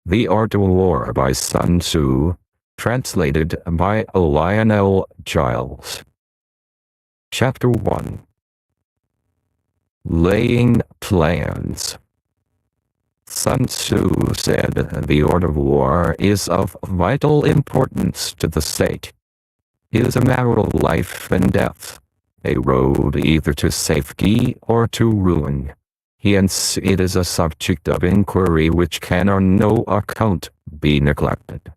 The Art of War by Sun Tzu, translated by Lionel Giles. Chapter 1. Laying Plans. Sun Tzu said the art of war is of vital importance to the state. It is a matter of life and death, a road either to safety or to ruin. Hence, it is a subject of inquiry which can on no account be neglected.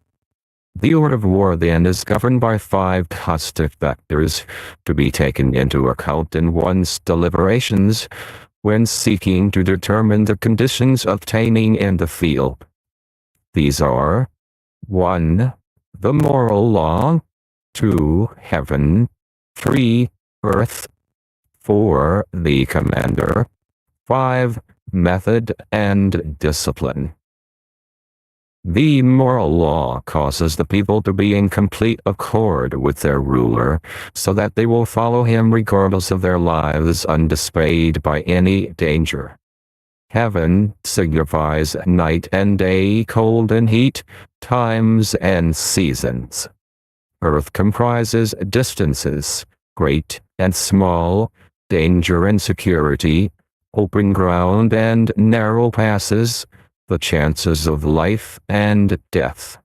The art of war, then, is governed by 5 constant factors to be taken into account in one's deliberations when seeking to determine the conditions obtaining in the field. These are 1. The moral law, 2. Heaven, 3. Earth, 4. The commander, 5. Method and discipline. The moral law causes the people to be in complete accord with their ruler, so that they will follow him regardless of their lives undismayed by any danger. Heaven signifies night and day, cold and heat, times and seasons. Earth comprises distances, great and small, danger and security, open ground and narrow passes, the chances of life and death.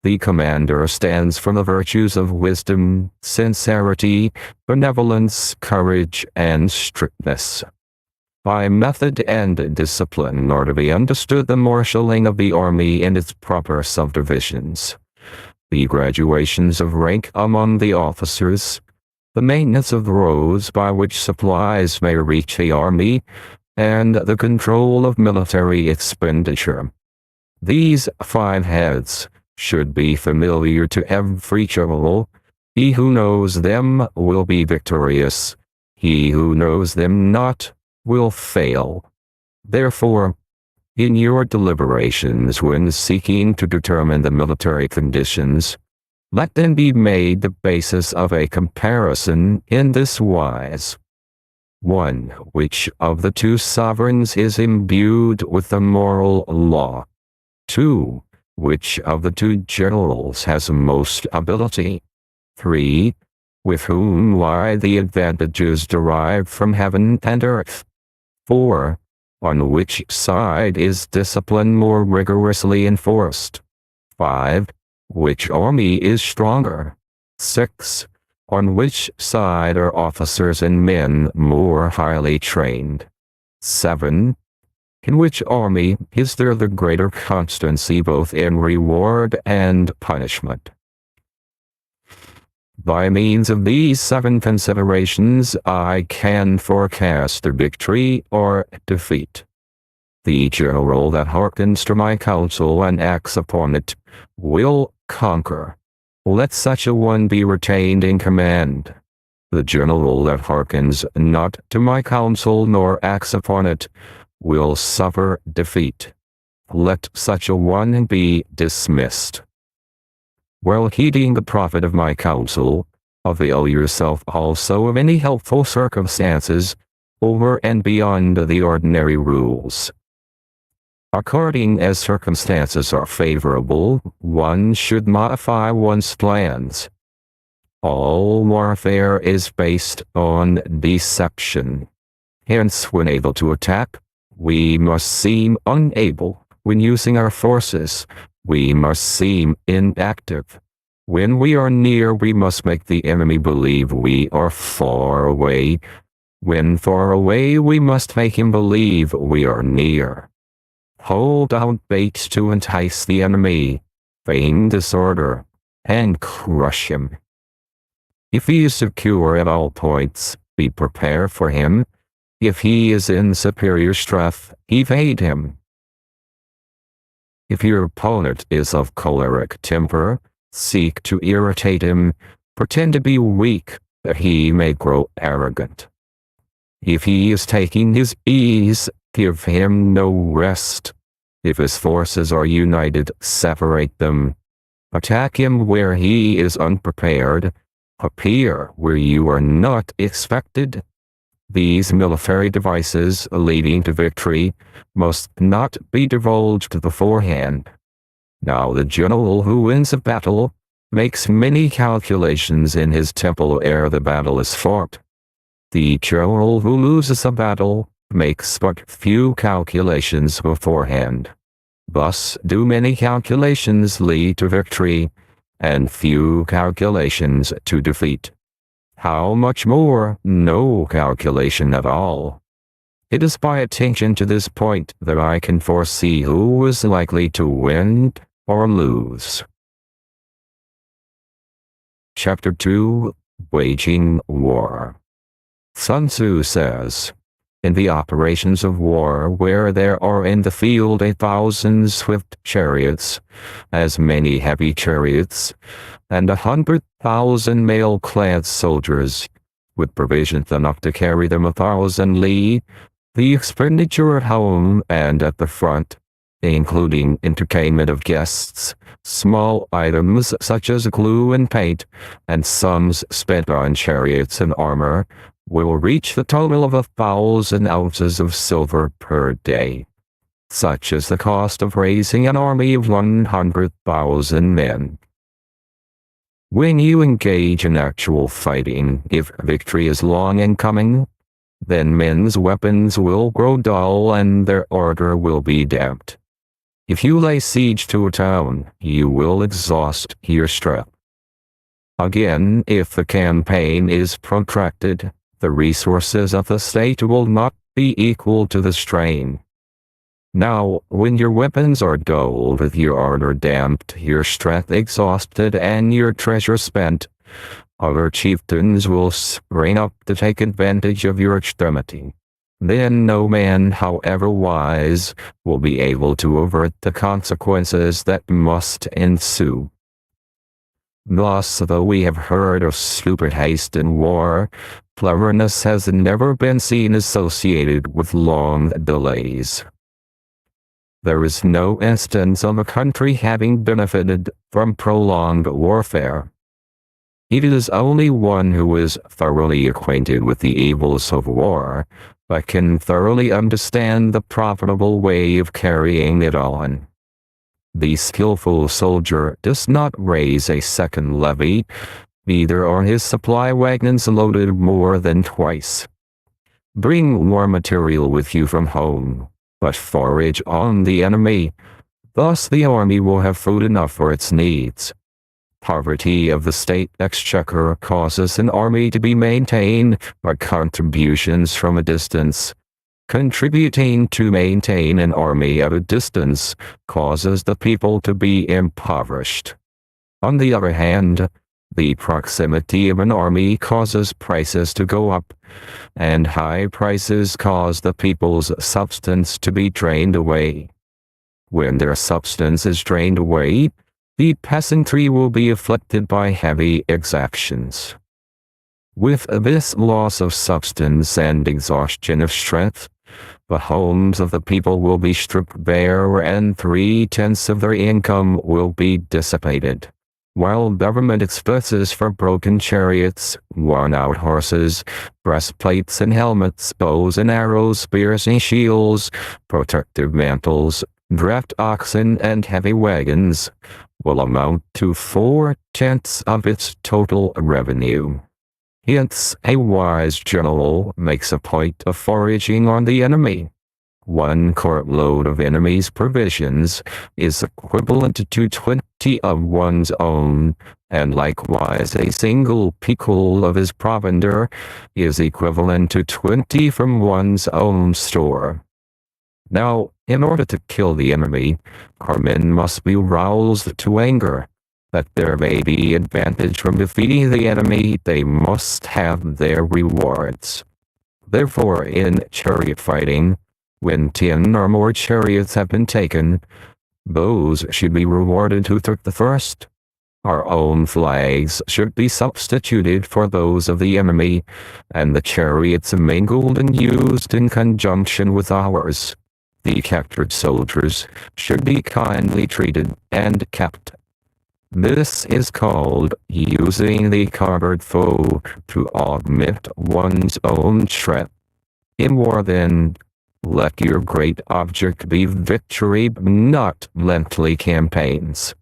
The commander stands for the virtues of wisdom, sincerity, benevolence, courage, and strictness. By method and discipline are to be understood the marshalling of the army in its proper subdivisions, the graduations of rank among the officers, the maintenance of the roads by which supplies may reach the army, and the control of military expenditure. These 5 heads should be familiar to every general. He who knows them will be victorious. He who knows them not will fail. Therefore, in your deliberations when seeking to determine the military conditions, let them be made the basis of a comparison in this wise. 1. Which of the 2 sovereigns is imbued with the moral law? 2. Which of the 2 generals has most ability? 3. With whom lie the advantages derived from heaven and earth? 4. On which side is discipline more rigorously enforced? 5. Which army is stronger? 6. On which side are officers and men more highly trained? 7. In which army is there the greater constancy both in reward and punishment? By means of these 7 considerations, I can forecast the victory or defeat. The general that hearkens to my counsel and acts upon it will conquer. Let such a one be retained in command. The general that hearkens not to my counsel nor acts upon it will suffer defeat. Let such a one be dismissed. While heeding the profit of my counsel, avail yourself also of any helpful circumstances over and beyond the ordinary rules. According as circumstances are favorable, one should modify one's plans. All warfare is based on deception. Hence, when able to attack, we must seem unable. When using our forces, we must seem inactive. When we are near, we must make the enemy believe we are far away. When far away, we must make him believe we are near. Hold out baits to entice the enemy, feign disorder, and crush him. If he is secure at all points, be prepared for him. If he is in superior strength, evade him. If your opponent is of choleric temper, seek to irritate him, pretend to be weak, that he may grow arrogant. If he is taking his ease, give him no rest. If his forces are united, separate them. Attack him where he is unprepared. Appear where you are not expected. These military devices leading to victory must not be divulged beforehand. Now the general who wins a battle makes many calculations in his temple ere the battle is fought. The general who loses a battle makes but few calculations beforehand. Thus do many calculations lead to victory, and few calculations to defeat. How much more no calculation at all? It is by attention to this point that I can foresee who is likely to win or lose. Chapter 2: Waging War. Sun Tzu says, "In the operations of war where there are in the field 1,000 swift chariots, as many heavy chariots, and 100,000 mail-clad soldiers, with provisions enough to carry them 1,000 li, the expenditure at home and at the front, including entertainment of guests, small items such as glue and paint, and sums spent on chariots and armor, will reach the total of 1,000 ounces of silver per day. Such is the cost of raising an army of 100,000 men." When you engage in actual fighting, if victory is long in coming, then men's weapons will grow dull and their ardor will be damped. If you lay siege to a town, you will exhaust your strength. Again, if the campaign is protracted, the resources of the state will not be equal to the strain. Now, when your weapons are dulled, with your ardor damped, your strength exhausted, and your treasure spent, other chieftains will spring up to take advantage of your extremity. Then no man, however wise, will be able to avert the consequences that must ensue. Thus, though we have heard of stupid haste in war, cleverness has never been seen associated with long delays. There is no instance of a country having benefited from prolonged warfare. It is only one who is thoroughly acquainted with the evils of war, but can thoroughly understand the profitable way of carrying it on. The skillful soldier does not raise a second levy, neither are his supply wagons loaded more than twice. Bring war material with you from home, but forage on the enemy. Thus the army will have food enough for its needs. Poverty of the state exchequer causes an army to be maintained by contributions from a distance. Contributing to maintain an army at a distance causes the people to be impoverished. On the other hand, the proximity of an army causes prices to go up, and high prices cause the people's substance to be drained away. When their substance is drained away, the peasantry will be afflicted by heavy exactions. With this loss of substance and exhaustion of strength, the homes of the people will be stripped bare and 3/10 of their income will be dissipated, while government expenses for broken chariots, worn-out horses, breastplates and helmets, bows and arrows, spears and shields, protective mantles, draft oxen and heavy wagons, will amount to 4/10 of its total revenue. Hence, a wise general makes a point of foraging on the enemy. 1 cartload of enemy's provisions is equivalent to 20 of one's own, and likewise a single picul of his provender is equivalent to 20 from one's own store. Now, in order to kill the enemy, our men must be roused to anger. That there may be advantage from defeating the enemy, they must have their rewards. Therefore, in chariot fighting, when 10 or more chariots have been taken, those should be rewarded who took the first. Our own flags should be substituted for those of the enemy, and the chariots mingled and used in conjunction with ours. The captured soldiers should be kindly treated and kept. This is called using the conquered foe to augment one's own strength. In war, then, Let your great object be victory, not lengthy campaigns.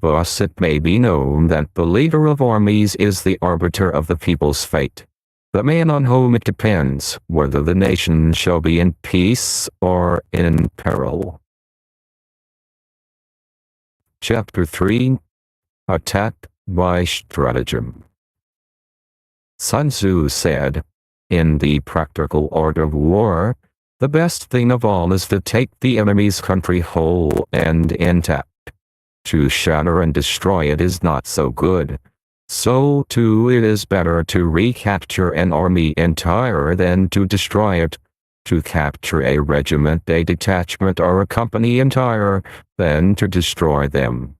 Thus it may be known that the leader of armies is the arbiter of the people's fate, the man on whom it depends whether the nation shall be in peace or in peril. Chapter 3: Attack by Stratagem. Sun Tzu said, "In the practical art of war, the best thing of all is to take the enemy's country whole and intact. To shatter and destroy it is not so good. So too it is better to recapture an army entire than to destroy it, to capture a regiment, a detachment, or a company entire, than to destroy them.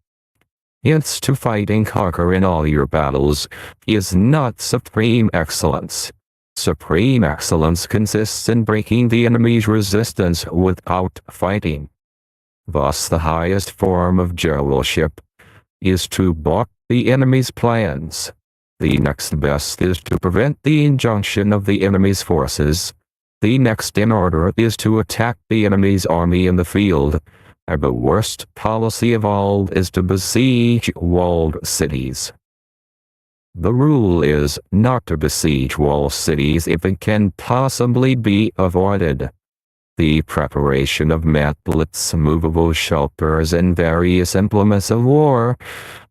Hence to fight and conquer in all your battles is not supreme excellence. Supreme excellence consists in breaking the enemy's resistance without fighting. Thus the highest form of generalship is to balk the enemy's plans. The next best is to prevent the injunction of the enemy's forces. The next in order is to attack the enemy's army in the field. And the worst policy of all is to besiege walled cities. The rule is not to besiege walled cities if it can possibly be avoided. The preparation of mantlets, movable shelters, and various implements of war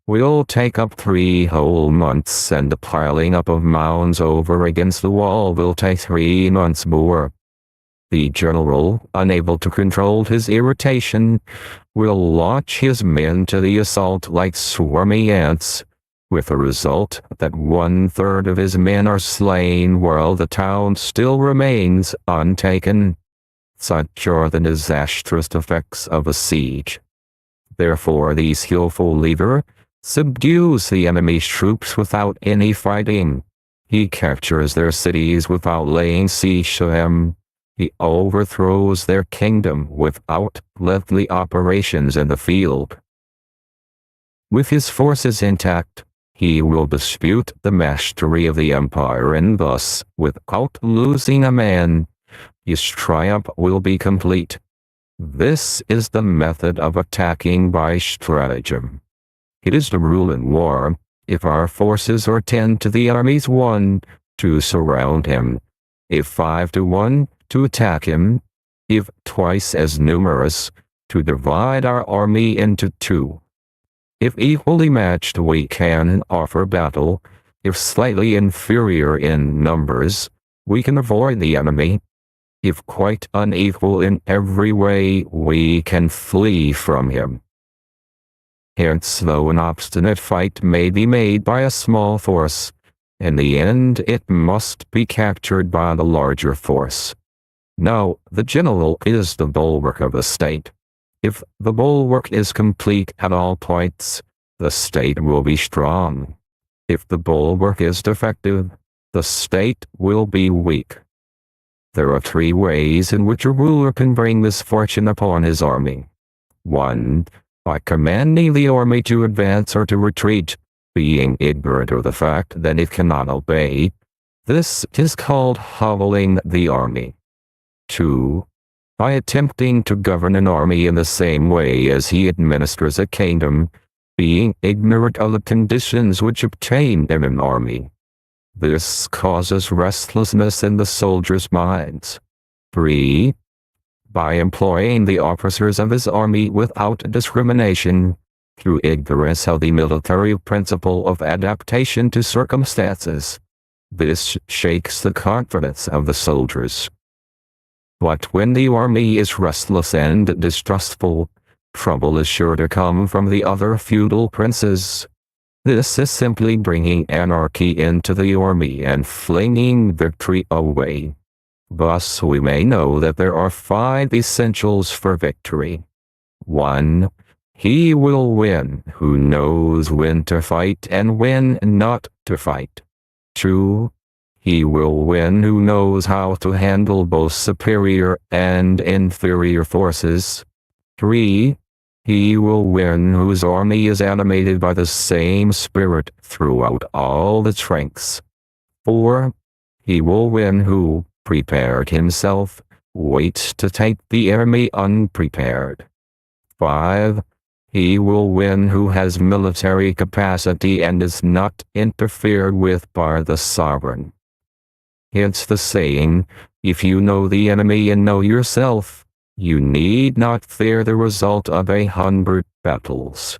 will take up 3 whole months, and the piling up of mounds over against the wall will take 3 months more. The general, unable to control his irritation, will launch his men to the assault like swarming ants, with the result that 1/3 of his men are slain while the town still remains untaken. Such are the disastrous effects of a siege. Therefore the skillful leader subdues the enemy's troops without any fighting. He captures their cities without laying siege to them. He overthrows their kingdom without lengthy operations in the field. With his forces intact, he will dispute the mastery of the empire, and thus, without losing a man, his triumph will be complete. This is the method of attacking by stratagem. It is the rule in war: if our forces are 10 to the enemy's 1, to surround him; if 5 to 1, to attack him; if twice as numerous, to divide our army into 2. If equally matched, we can offer battle. If slightly inferior in numbers, we can avoid the enemy. If quite unequal in every way, we can flee from him. Hence, though an obstinate fight may be made by a small force, in the end it must be captured by the larger force. Now, the general is the bulwark of the state. If the bulwark is complete at all points, the state will be strong. If the bulwark is defective, the state will be weak. There are 3 ways in which a ruler can bring misfortune upon his army. 1. By commanding the army to advance or to retreat, being ignorant of the fact that it cannot obey. This is called hobbling the army. 2. By attempting to govern an army in the same way as he administers a kingdom, being ignorant of the conditions which obtain in an army. This causes restlessness in the soldiers' minds. 3. By employing the officers of his army without discrimination, through ignorance of the military principle of adaptation to circumstances. This shakes the confidence of the soldiers. But when the army is restless and distrustful, trouble is sure to come from the other feudal princes. This is simply bringing anarchy into the army and flinging victory away. Thus we may know that there are 5 essentials for victory. 1. He will win who knows when to fight and when not to fight. 2. He will win who knows how to handle both superior and inferior forces. 3. He will win whose army is animated by the same spirit throughout all its ranks. 4. He will win who prepared himself waits to take the enemy unprepared. 5. He will win who has military capacity and is not interfered with by the sovereign. Hence the saying, if you know the enemy and know yourself, you need not fear the result of 100 battles.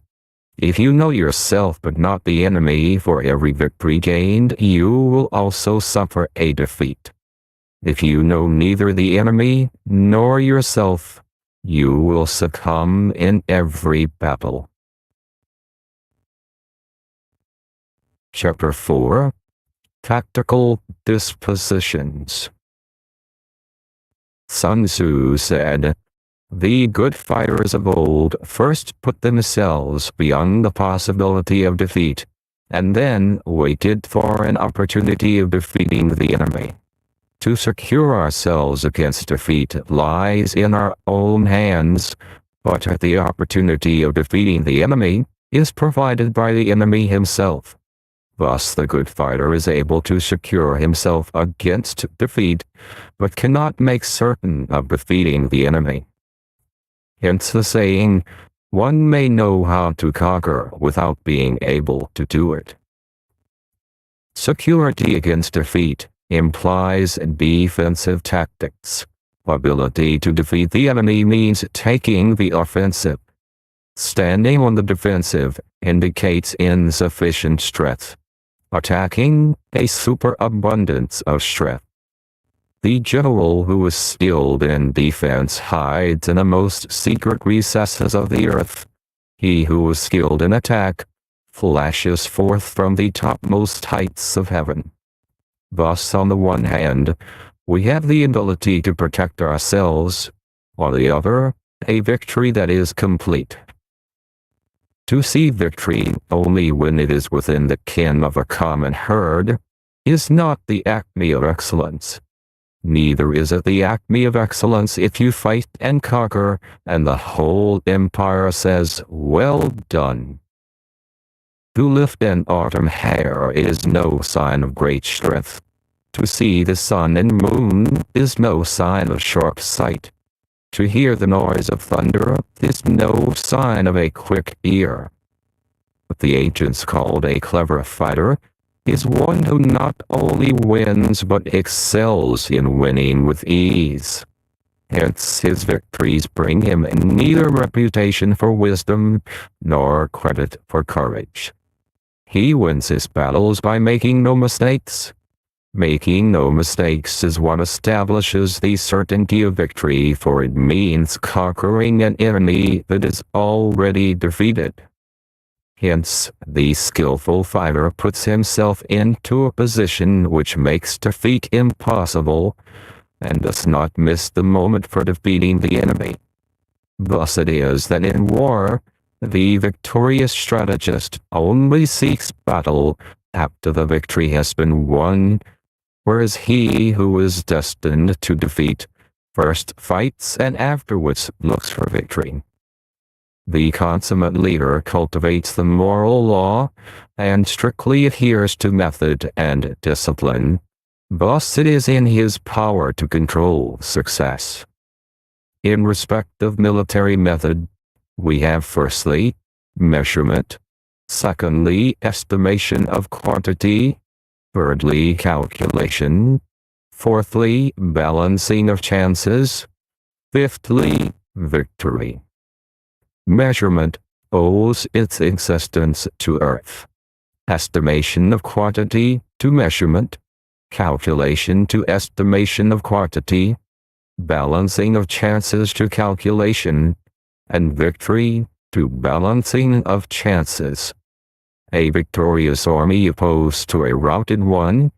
If you know yourself but not the enemy, for every victory gained you will also suffer a defeat. If you know neither the enemy nor yourself, you will succumb in every battle. Chapter 4. Tactical Dispositions. Sun Tzu said, "The good fighters of old first put themselves beyond the possibility of defeat, and then waited for an opportunity of defeating the enemy. To secure ourselves against defeat lies in our own hands, but the opportunity of defeating the enemy is provided by the enemy himself. Thus the good fighter is able to secure himself against defeat, but cannot make certain of defeating the enemy. Hence the saying, one may know how to conquer without being able to do it." Security against defeat implies defensive tactics. Ability to defeat the enemy means taking the offensive. Standing on the defensive indicates insufficient strength. Attacking, a superabundance of strength. The general who is skilled in defense hides in the most secret recesses of the earth. He who is skilled in attack flashes forth from the topmost heights of heaven. Thus, on the one hand, we have the ability to protect ourselves, on the other, a victory that is complete. To see victory only when it is within the ken of a common herd is not the acme of excellence. Neither is it the acme of excellence if you fight and conquer, and the whole empire says, "Well done." To lift an autumn hair is no sign of great strength. To see the sun and moon is no sign of sharp sight. To hear the noise of thunder is no sign of a quick ear. What the ancients called a clever fighter is one who not only wins but excels in winning with ease. Hence his victories bring him neither reputation for wisdom nor credit for courage. He wins his battles by making no mistakes. Making no mistakes is what establishes the certainty of victory, for it means conquering an enemy that is already defeated. Hence, the skillful fighter puts himself into a position which makes defeat impossible, and does not miss the moment for defeating the enemy. Thus it is that in war, the victorious strategist only seeks battle after the victory has been won, whereas he who is destined to defeat first fights and afterwards looks for victory. The consummate leader cultivates the moral law and strictly adheres to method and discipline. Thus it is in his power to control success. In respect of military method, we have firstly, measurement, secondly, estimation of quantity, thirdly, calculation, fourthly, balancing of chances, fifthly, victory. Measurement owes its existence to earth. Estimation of quantity to measurement, calculation to estimation of quantity, balancing of chances to calculation, and victory to balancing of chances. A victorious army opposed to a routed one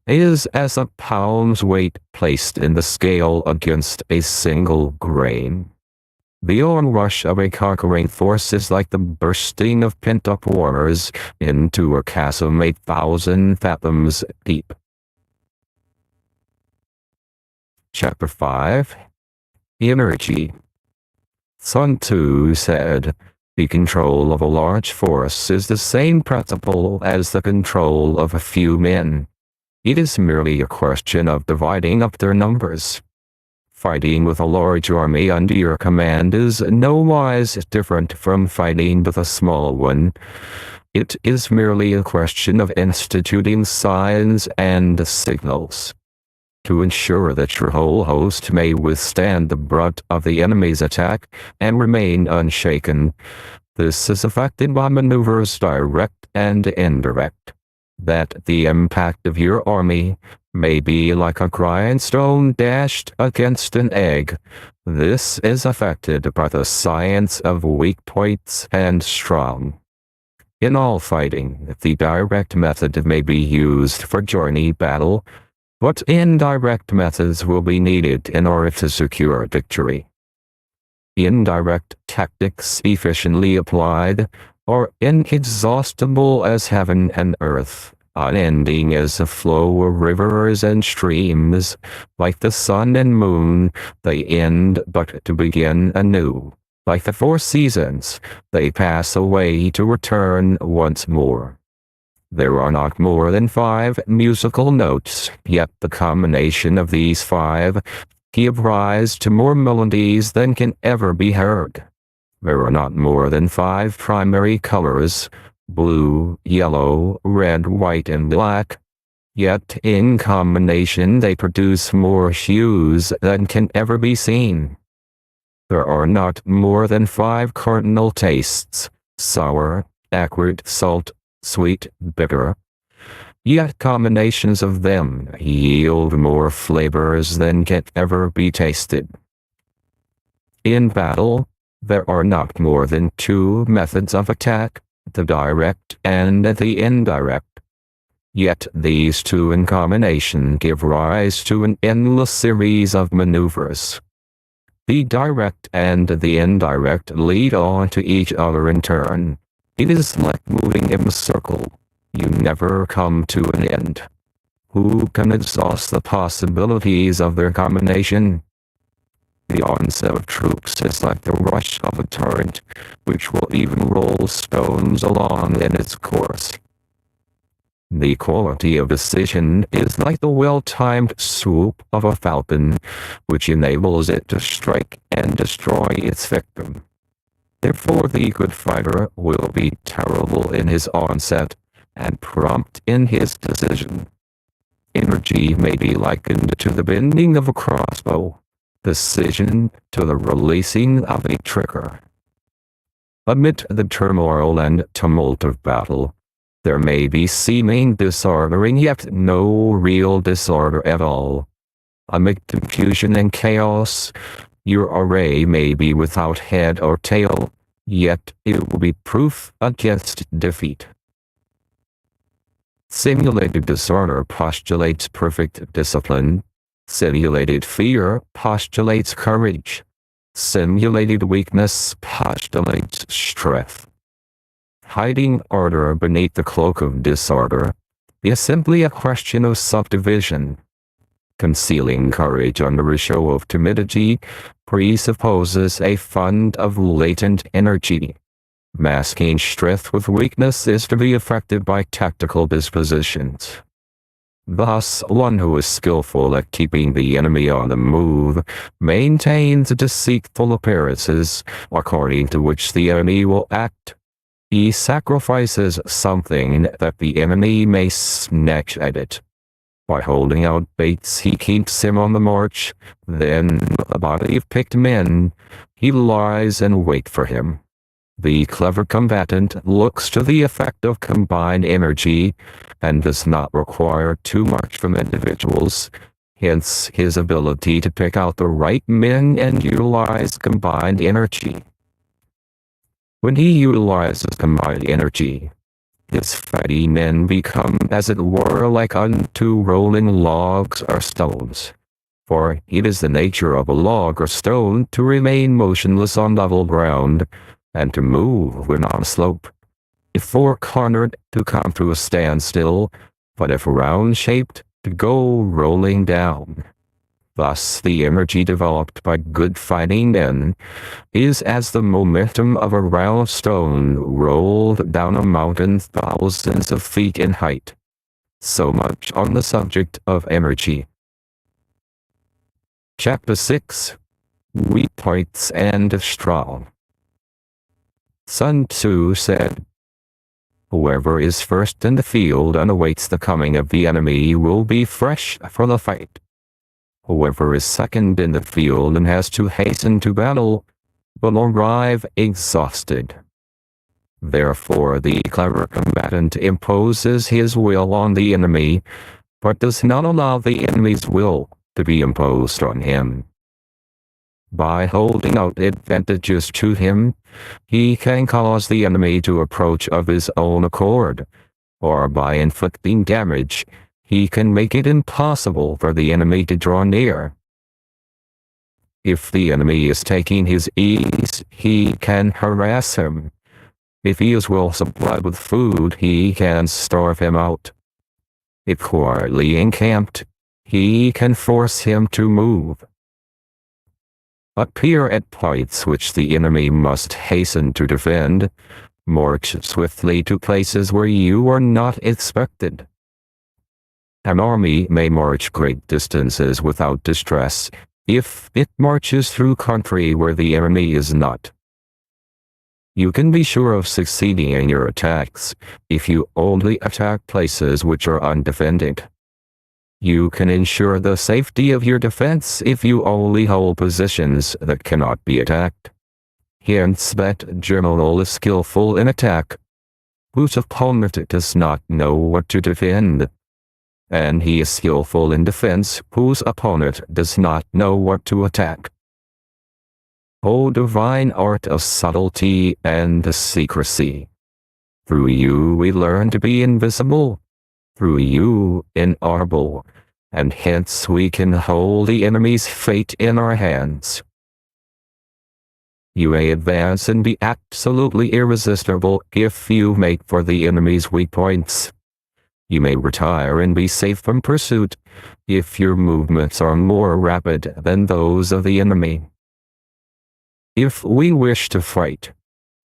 is as a pound's weight placed in the scale against a single grain. The onrush of a conquering force is like the bursting of pent-up waters into a chasm 8,000 fathoms deep. Chapter 5. Energy. Sun Tzu said, "The control of a large force is the same principle as the control of a few men. It is merely a question of dividing up their numbers. Fighting with a large army under your command is nowise different from fighting with a small one. It is merely a question of instituting signs and signals. To ensure that your whole host may withstand the brunt of the enemy's attack and remain unshaken, this is effected by maneuvers direct and indirect. That the impact of your army may be like a grindstone dashed against an egg. This is effected by the science of weak points and strong. In all fighting, the direct method may be used for journey battle, but indirect methods will be needed in order to secure victory. Indirect tactics efficiently applied are inexhaustible as heaven and earth, unending as the flow of rivers and streams, like the sun and moon, they end but to begin anew. Like the four seasons, they pass away to return once more. There are not more than 5 musical notes, yet the combination of these 5 give rise to more melodies than can ever be heard. There are not more than 5 primary colors, blue, yellow, red, white, and black, yet in combination they produce more hues than can ever be seen. There are not more than 5 cardinal tastes, sour, acrid, salt, sweet, bitter. Yet combinations of them yield more flavors than can ever be tasted. In battle, there are not more than 2 methods of attack, the direct and the indirect. Yet these 2 in combination give rise to an endless series of maneuvers. The direct and the indirect lead on to each other in turn. It is like moving in a circle. You never come to an end. Who can exhaust the possibilities of their combination? The onset of troops is like the rush of a torrent, which will even roll stones along in its course. The quality of decision is like the well-timed swoop of a falcon, which enables it to strike and destroy its victim. Therefore the good fighter will be terrible in his onset, and prompt in his decision. Energy may be likened to the bending of a crossbow, decision to the releasing of a trigger. Amid the turmoil and tumult of battle, there may be seeming disorder and yet no real disorder at all. Amid confusion and chaos, your array may be without head or tail, yet it will be proof against defeat. Simulated disorder postulates perfect discipline. Simulated fear postulates courage. Simulated weakness postulates strength. Hiding order beneath the cloak of disorder is simply a question of subdivision. Concealing courage under a show of timidity presupposes a fund of latent energy. Masking strength with weakness is to be effected by tactical dispositions. Thus, one who is skillful at keeping the enemy on the move maintains deceitful appearances, according to which the enemy will act. He sacrifices something that the enemy may snatch at it. By holding out baits he keeps him on the march, then, with a body of picked men, he lies in wait for him. The clever combatant looks to the effect of combined energy, and does not require too much from individuals, hence his ability to pick out the right men and utilize combined energy. When he utilizes combined energy, his fighting men become as it were like unto rolling logs or stones. For it is the nature of a log or stone to remain motionless on level ground, and to move when on a slope. If four-cornered, to come to a standstill, but if round-shaped, to go rolling down. Thus the energy developed by good fighting men is as the momentum of a round stone rolled down a mountain thousands of feet in height. So much on the subject of energy. Chapter 6. Weak Points and Strong. Sun Tzu said, "Whoever is first in the field and awaits the coming of the enemy will be fresh for the fight. Whoever is second in the field and has to hasten to battle will arrive exhausted." Therefore, the clever combatant imposes his will on the enemy, but does not allow the enemy's will to be imposed on him. By holding out advantages to him, he can cause the enemy to approach of his own accord, or by inflicting damage, he can make it impossible for the enemy to draw near. If the enemy is taking his ease, he can harass him. If he is well supplied with food, he can starve him out. If quietly encamped, he can force him to move. Appear at points which the enemy must hasten to defend. March swiftly to places where you are not expected. An army may march great distances without distress if it marches through country where the enemy is not. You can be sure of succeeding in your attacks if you only attack places which are undefended. You can ensure the safety of your defense if you only hold positions that cannot be attacked. Hence, that general is skillful in attack, whose opponent does not know what to defend, and he is skillful in defense, whose opponent does not know what to attack. O divine art of subtlety and secrecy! Through you we learn to be invisible, through you inaudible, and hence we can hold the enemy's fate in our hands. You may advance and be absolutely irresistible if you make for the enemy's weak points. You may retire and be safe from pursuit if your movements are more rapid than those of the enemy. If we wish to fight,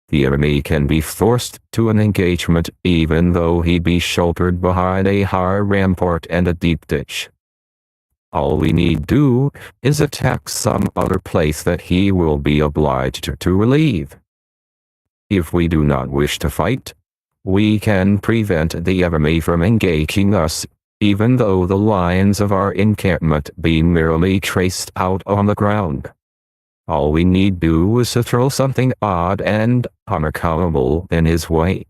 the enemy can be forced to an engagement even though he be sheltered behind a high rampart and a deep ditch. All we need do is attack some other place that he will be obliged to relieve. If we do not wish to fight, we can prevent the enemy from engaging us, even though the lines of our encampment be merely traced out on the ground. All we need do is to throw something odd and unaccountable in his way.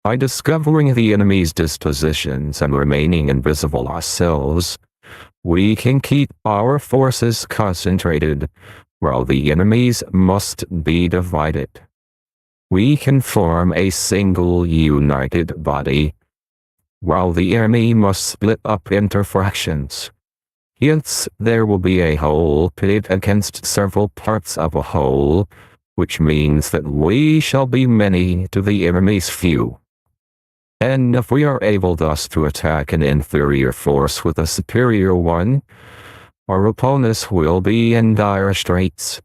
By discovering the enemy's dispositions and remaining invisible ourselves, we can keep our forces concentrated, while the enemy's must be divided. We can form a single united body, while the enemy must split up into fractions. Hence, there will be a whole pitted against several parts of a whole, which means that we shall be many to the enemy's few. And if we are able thus to attack an inferior force with a superior one, our opponents will be in dire straits.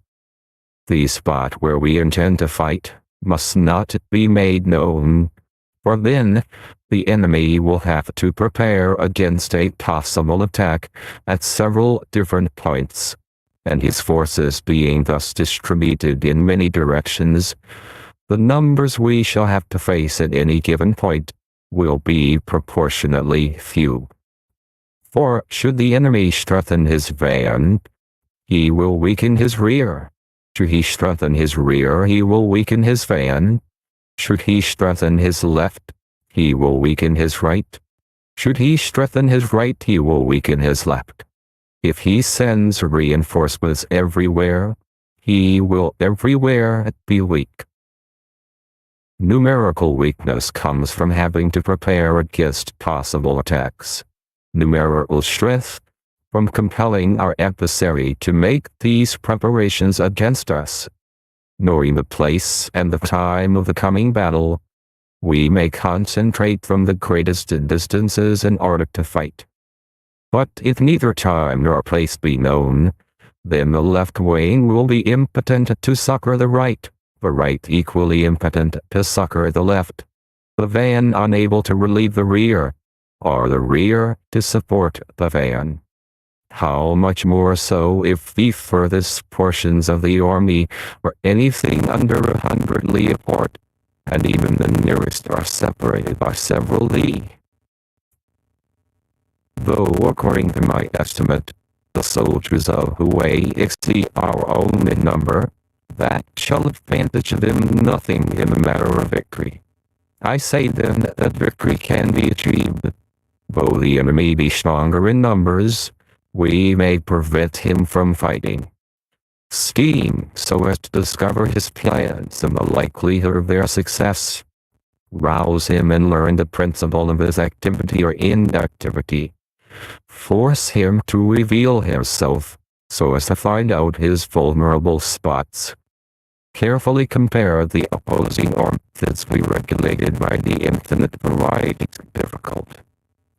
The spot where we intend to fight must not be made known, for then the enemy will have to prepare against a possible attack at several different points, and his forces being thus distributed in many directions, the numbers we shall have to face at any given point will be proportionately few. For should the enemy strengthen his van, he will weaken his rear. Should he strengthen his rear, he will weaken his van. Should he strengthen his left, he will weaken his right. Should he strengthen his right, he will weaken his left. If he sends reinforcements everywhere, he will everywhere be weak. Numerical weakness comes from having to prepare against possible attacks. Numerical strength from compelling our adversary to make these preparations against us. Knowing the place and the time of the coming battle, we may concentrate from the greatest distances in order to fight. But if neither time nor place be known, then the left wing will be impotent to succor the right equally impotent to succor the left, the van unable to relieve the rear, or the rear to support the van. How much more so if the furthest portions of the army are anything under 100 li apart, and even the nearest are separated by several li. Though according to my estimate, the soldiers of Hue exceed our own in number, that shall advantage them nothing in the matter of victory. I say then that victory can be achieved. Though the enemy be stronger in numbers, we may prevent him from fighting. Scheme so as to discover his plans and the likelihood of their success. Rouse him and learn the principle of his activity or inactivity. Force him to reveal himself so as to find out his vulnerable spots. Carefully compare the opposing methods be regulated by the infinite variety of difficult.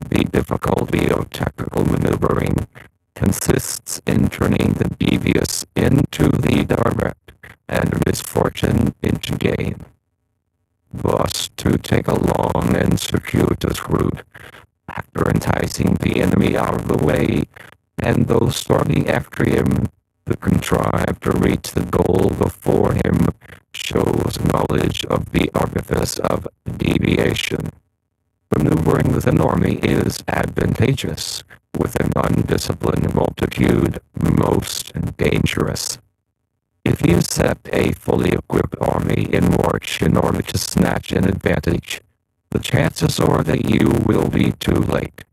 The difficulty of tactical maneuvering consists in turning the devious into the direct, and misfortune into gain. Thus, to take a long and circuitous route, after enticing the enemy out of the way, and though starting after him, to contrive to reach the goal before him, shows knowledge of the artifice of deviation. Maneuvering with an army is advantageous, with an undisciplined multitude most dangerous. If you set a fully equipped army in march in order to snatch an advantage, the chances are that you will be too late.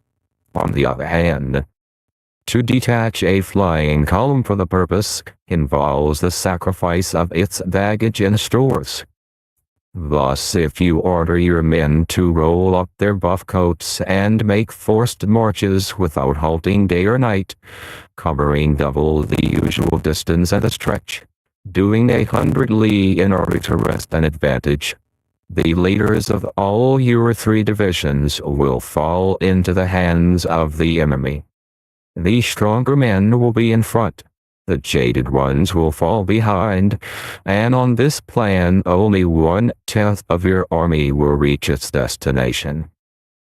On the other hand, to detach a flying column for the purpose involves the sacrifice of its baggage and stores. Thus, if you order your men to roll up their buff coats and make forced marches without halting day or night, covering double the usual distance at a stretch, doing 100 li in order to wrest an advantage, the leaders of all your 3 divisions will fall into the hands of the enemy. The stronger men will be in front, the jaded ones will fall behind, and on this plan only 1/10 of your army will reach its destination.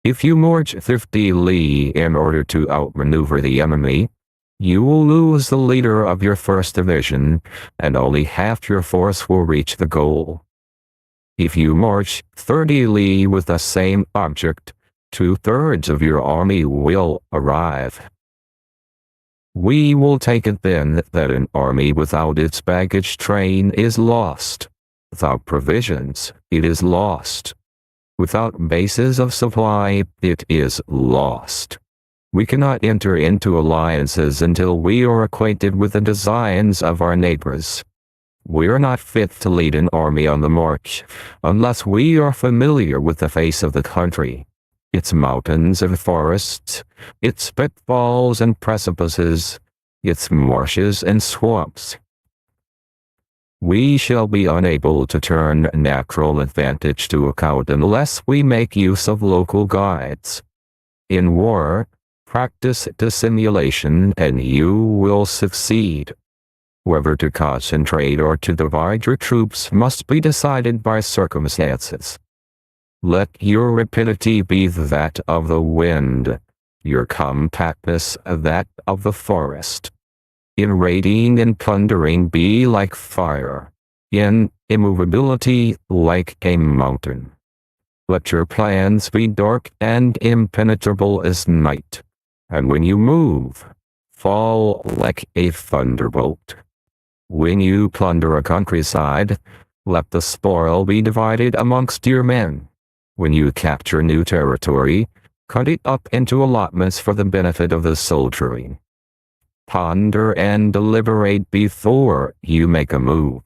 If you march 50 li in order to outmaneuver the enemy, you will lose the leader of your first division, and only half your force will reach the goal. If you march 30 li with the same object, 2/3 of your army will arrive. We will take it then that an army without its baggage train is lost. Without provisions, it is lost. Without bases of supply, it is lost. We cannot enter into alliances until we are acquainted with the designs of our neighbors. We are not fit to lead an army on the march unless we are familiar with the face of the country, its mountains and forests, its pitfalls and precipices, its marshes and swamps. We shall be unable to turn natural advantage to account unless we make use of local guides. In war, practice dissimulation and you will succeed. Whether to concentrate or to divide your troops must be decided by circumstances. Let your rapidity be that of the wind, your compactness that of the forest. In raiding and plundering be like fire, in immovability like a mountain. Let your plans be dark and impenetrable as night, and when you move, fall like a thunderbolt. When you plunder a countryside, let the spoil be divided amongst your men. When you capture new territory, cut it up into allotments for the benefit of the soldiery. Ponder and deliberate before you make a move.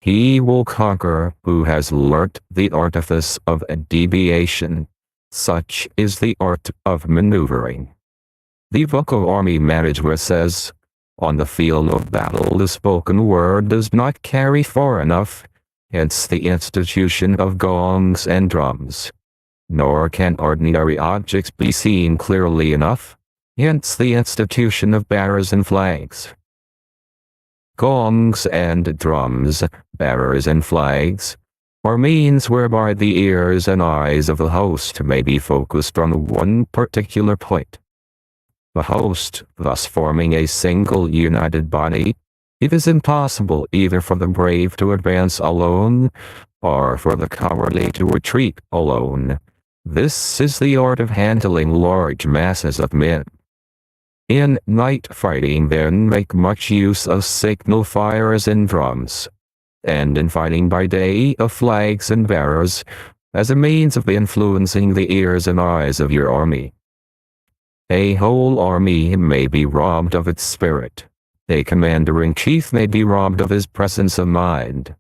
He will conquer who has learnt the artifice of deviation. Such is the art of maneuvering. The book of army management says, on the field of battle the spoken word does not carry far enough, hence the institution of gongs and drums. Nor can ordinary objects be seen clearly enough, hence the institution of banners and flags. Gongs and drums, banners and flags, are means whereby the ears and eyes of the host may be focused on one particular point. the host, thus forming a single united body. It is impossible either for the brave to advance alone, or for the cowardly to retreat alone. This is the art of handling large masses of men. In night fighting then make much use of signal fires and drums, and in fighting by day of flags and banners, as a means of influencing the ears and eyes of your army. A whole army may be robbed of its spirit. A commander-in-chief may be robbed of his presence of mind.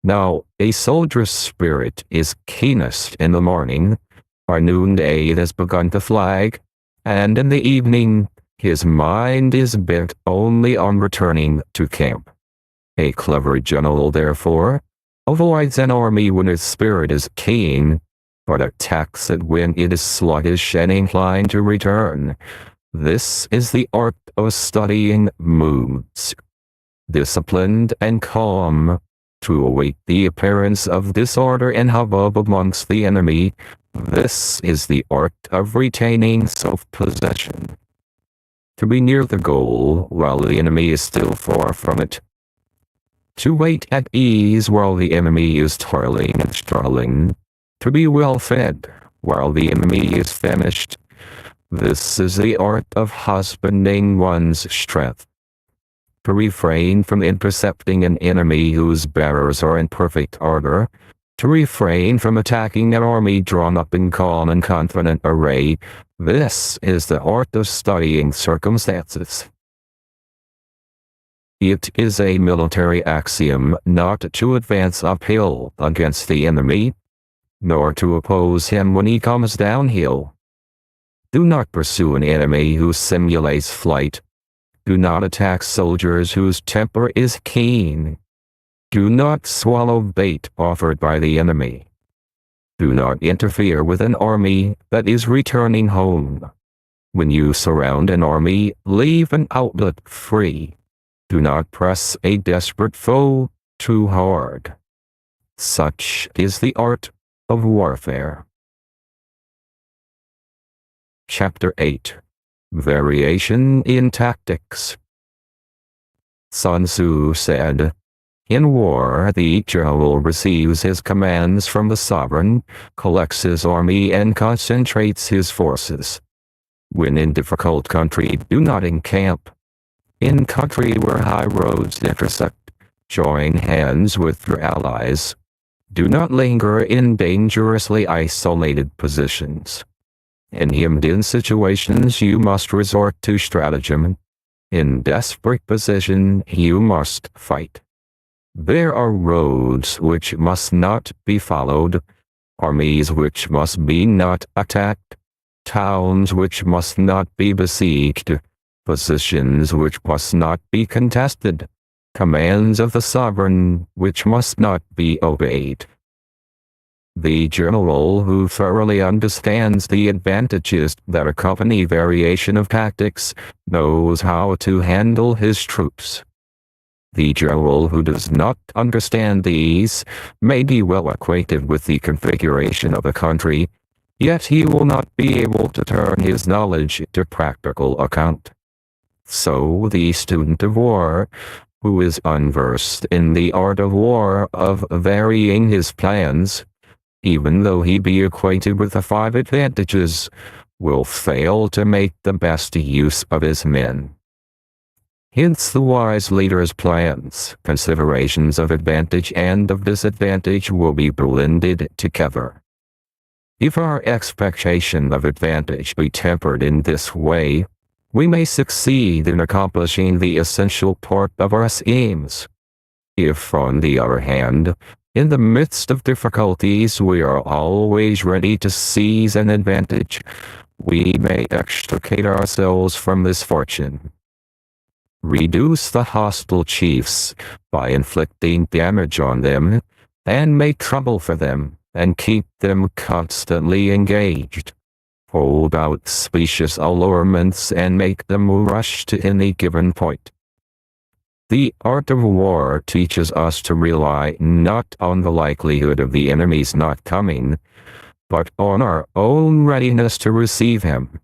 Now, a soldier's spirit is keenest in the morning, by noonday it has begun to flag, and in the evening, his mind is bent only on returning to camp. A clever general, therefore, avoids an army when its spirit is keen, but attacks it when it is sluggish and inclined to return. This is the art of studying moods. Disciplined and calm, to await the appearance of disorder and hubbub amongst the enemy, this is the art of retaining self-possession. To be near the goal while the enemy is still far from it. To wait at ease while the enemy is toiling and struggling. To be well fed while the enemy is famished. This is the art of husbanding one's strength. To refrain from intercepting an enemy whose bearers are in perfect order. To refrain from attacking an army drawn up in calm and confident array. This is the art of studying circumstances. It is a military axiom not to advance uphill against the enemy, nor to oppose him when he comes downhill. Do not pursue an enemy who simulates flight. Do not attack soldiers whose temper is keen. Do not swallow bait offered by the enemy. Do not interfere with an army that is returning home. When you surround an army, leave an outlet free. Do not press a desperate foe too hard. Such is the art of warfare. Chapter 8. Variation in Tactics. Sun Tzu said, "In war, the general receives his commands from the sovereign, collects his army and concentrates his forces. When in difficult country, do not encamp. In country where high roads intersect, join hands with your allies. Do not linger in dangerously isolated positions. In hemmed-in situations you must resort to stratagem. In desperate position you must fight. There are roads which must not be followed, armies which must be not attacked, towns which must not be besieged, positions which must not be contested, commands of the sovereign which must not be obeyed." The general who thoroughly understands the advantages that accompany variation of tactics knows how to handle his troops. The general who does not understand these may be well acquainted with the configuration of a country, yet he will not be able to turn his knowledge to practical account. So the student of war, who is unversed in the art of war of varying his plans, even though he be acquainted with the 5 advantages, will fail to make the best use of his men. Hence the wise leader's plans, considerations of advantage and of disadvantage will be blended together. If our expectation of advantage be tempered in this way, we may succeed in accomplishing the essential part of our schemes. If, on the other hand, in the midst of difficulties we are always ready to seize an advantage, we may extricate ourselves from misfortune. Reduce the hostile chiefs by inflicting damage on them, and make trouble for them, and keep them constantly engaged. Hold out specious allurements and make them rush to any given point. The art of war teaches us to rely not on the likelihood of the enemy's not coming, but on our own readiness to receive him.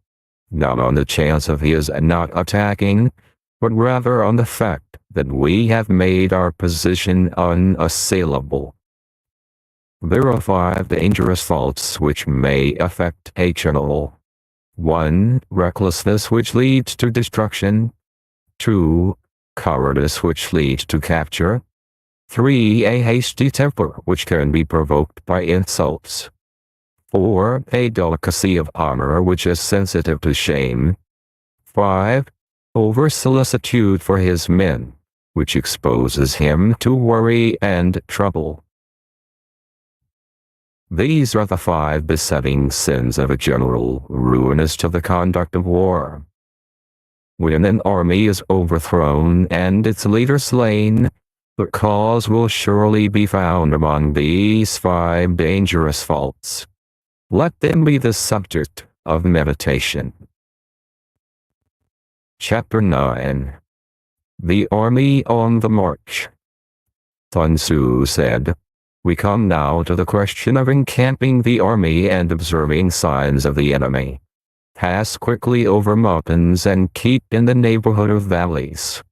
not on the chance of his not attacking, but rather on the fact that we have made our position unassailable. There are 5 dangerous faults which may affect a general. 1. Recklessness, which leads to destruction. 2. Cowardice, which leads to capture. 3. A hasty temper, which can be provoked by insults. 4. A delicacy of honor, which is sensitive to shame. 5. Over-solicitude for his men, which exposes him to worry and trouble. These are the 5 besetting sins of a general, ruinous to the conduct of war. When an army is overthrown and its leader slain, the cause will surely be found among these 5 dangerous faults. Let them be the subject of meditation. Chapter 9. The Army on the March. Sun Tzu said, "We come now to the question of encamping the army and observing signs of the enemy. Pass quickly over mountains and keep in the neighborhood of valleys.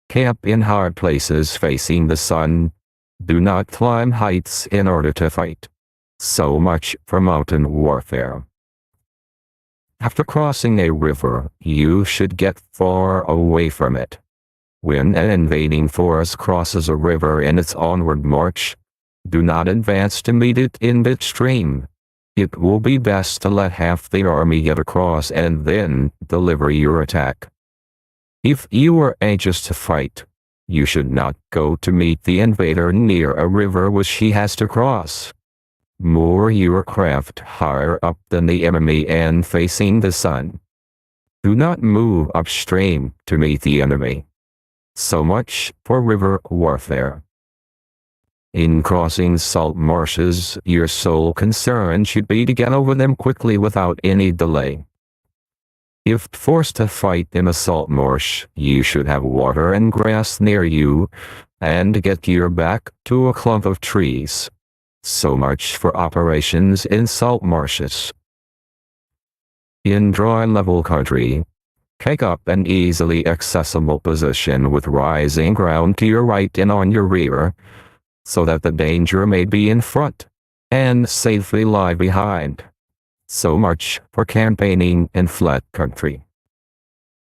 Camp in hard places facing the sun. Do not climb heights in order to fight." So much for mountain warfare. After crossing a river, you should get far away from it. When an invading force crosses a river in its onward march, do not advance to meet it in midstream. It will be best to let half the army get across and then deliver your attack. If you are anxious to fight, you should not go to meet the invader near a river which he has to cross. Moor your craft higher up than the enemy and facing the sun. Do not move upstream to meet the enemy. So much for river warfare. In crossing salt marshes, your sole concern should be to get over them quickly without any delay. If forced to fight in a salt marsh, you should have water and grass near you, and get your back to a clump of trees. So much for operations in salt marshes. In dry level country, take up an easily accessible position with rising ground to your right and on your rear, so that the danger may be in front, and safely lie behind. So much for campaigning in flat country.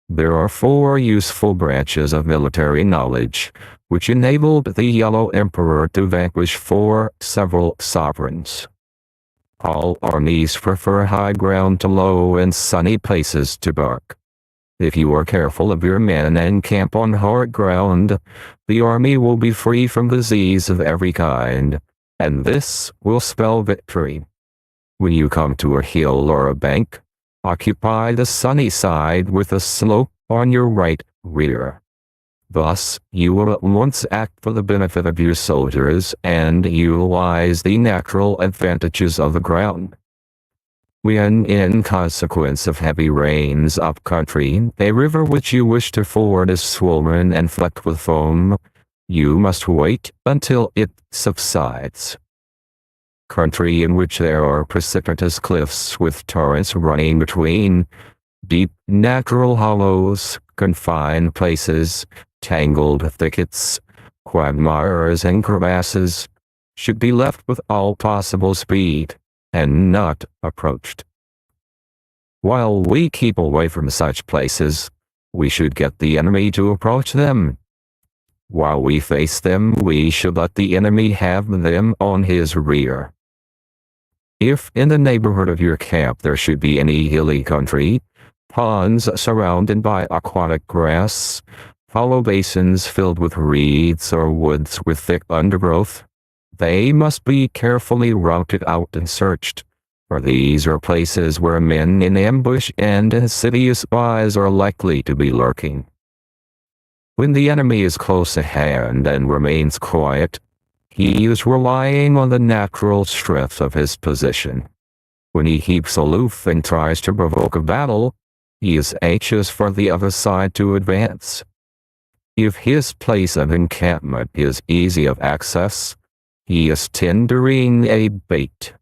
There are 4 useful branches of military knowledge, which enabled the Yellow Emperor to vanquish 4 several sovereigns. All armies prefer high ground to low and sunny places to dark. If you are careful of your men and camp on hard ground, the army will be free from disease of every kind, and this will spell victory. When you come to a hill or a bank, occupy the sunny side with a slope on your right rear. Thus, you will at once act for the benefit of your soldiers and utilize the natural advantages of the ground. When, in consequence of heavy rains up country, a river which you wish to ford is swollen and flecked with foam, you must wait until it subsides. Country in which there are precipitous cliffs with torrents running between, deep natural hollows, confined places, tangled thickets, quagmires and crevasses, should be left with all possible speed, and not approached. While we keep away from such places, we should get the enemy to approach them. While we face them, we should let the enemy have them on his rear. If in the neighborhood of your camp there should be any hilly country, ponds surrounded by aquatic grass, hollow basins filled with reeds or woods with thick undergrowth, they must be carefully routed out and searched, for these are places where men in ambush and insidious spies are likely to be lurking. When the enemy is close at hand and remains quiet, he is relying on the natural strength of his position. When he keeps aloof and tries to provoke a battle, he is anxious for the other side to advance. If his place of encampment is easy of access, he is tendering a bait.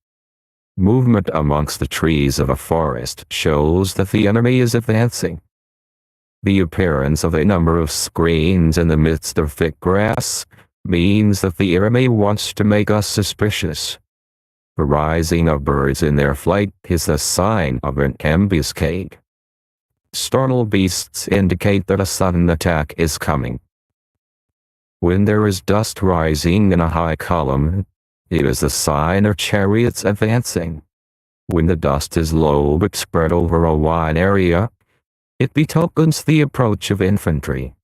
Movement amongst the trees of a forest shows that the enemy is advancing. The appearance of a number of screens in the midst of thick grass means that the enemy wants to make us suspicious. The rising of birds in their flight is a sign of an ambuscade. Startled beasts indicate that a sudden attack is coming. When there is dust rising in a high column, it is a sign of chariots advancing. When the dust is low but spread over a wide area, it betokens the approach of infantry.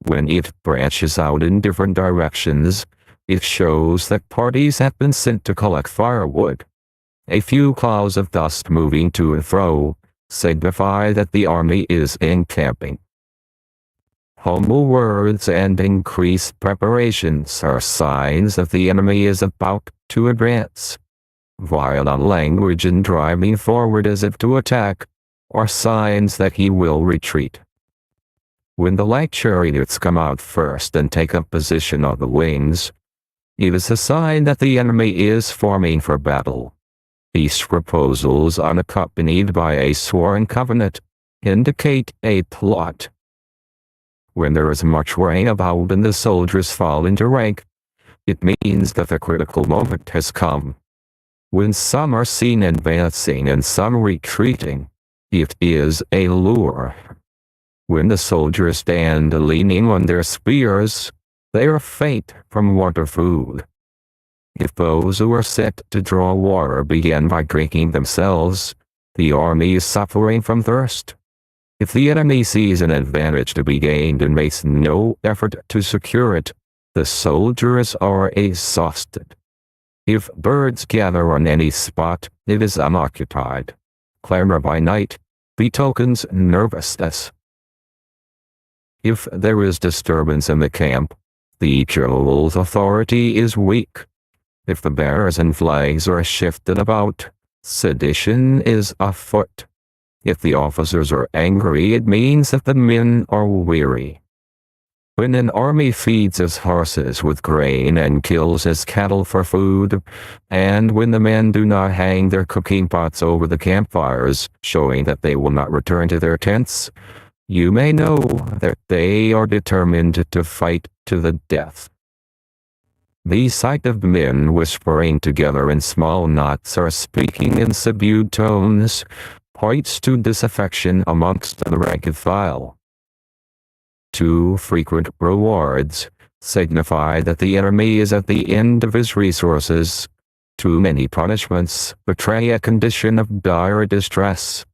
When it branches out in different directions, it shows that parties have been sent to collect firewood. A few clouds of dust moving to and fro signify that the army is encamping. Humble words and increased preparations are signs that the enemy is about to advance. Violent language and driving forward as if to attack are signs that he will retreat. When the light chariots come out first and take up position on the wings, it is a sign that the enemy is forming for battle. Peace proposals unaccompanied by a sworn covenant indicate a plot. When there is much rain about and the soldiers fall into rank, it means that the critical moment has come. When some are seen advancing and some retreating, it is a lure. When the soldiers stand leaning on their spears, they are faint from want of food. If those who are set to draw water begin by drinking themselves, the army is suffering from thirst. If the enemy sees an advantage to be gained and makes no effort to secure it, the soldiers are exhausted. If birds gather on any spot, it is unoccupied. Clamor by night betokens nervousness. If there is disturbance in the camp, the general's authority is weak. If the banners and flags are shifted about, sedition is afoot. If the officers are angry, it means that the men are weary. When an army feeds its horses with grain and kills its cattle for food, and when the men do not hang their cooking pots over the campfires, showing that they will not return to their tents, you may know that they are determined to fight to the death. The sight of men whispering together in small knots or speaking in subdued tones points to disaffection amongst the rank and file. Too frequent rewards signify that the enemy is at the end of his resources. Too many punishments betray a condition of dire distress.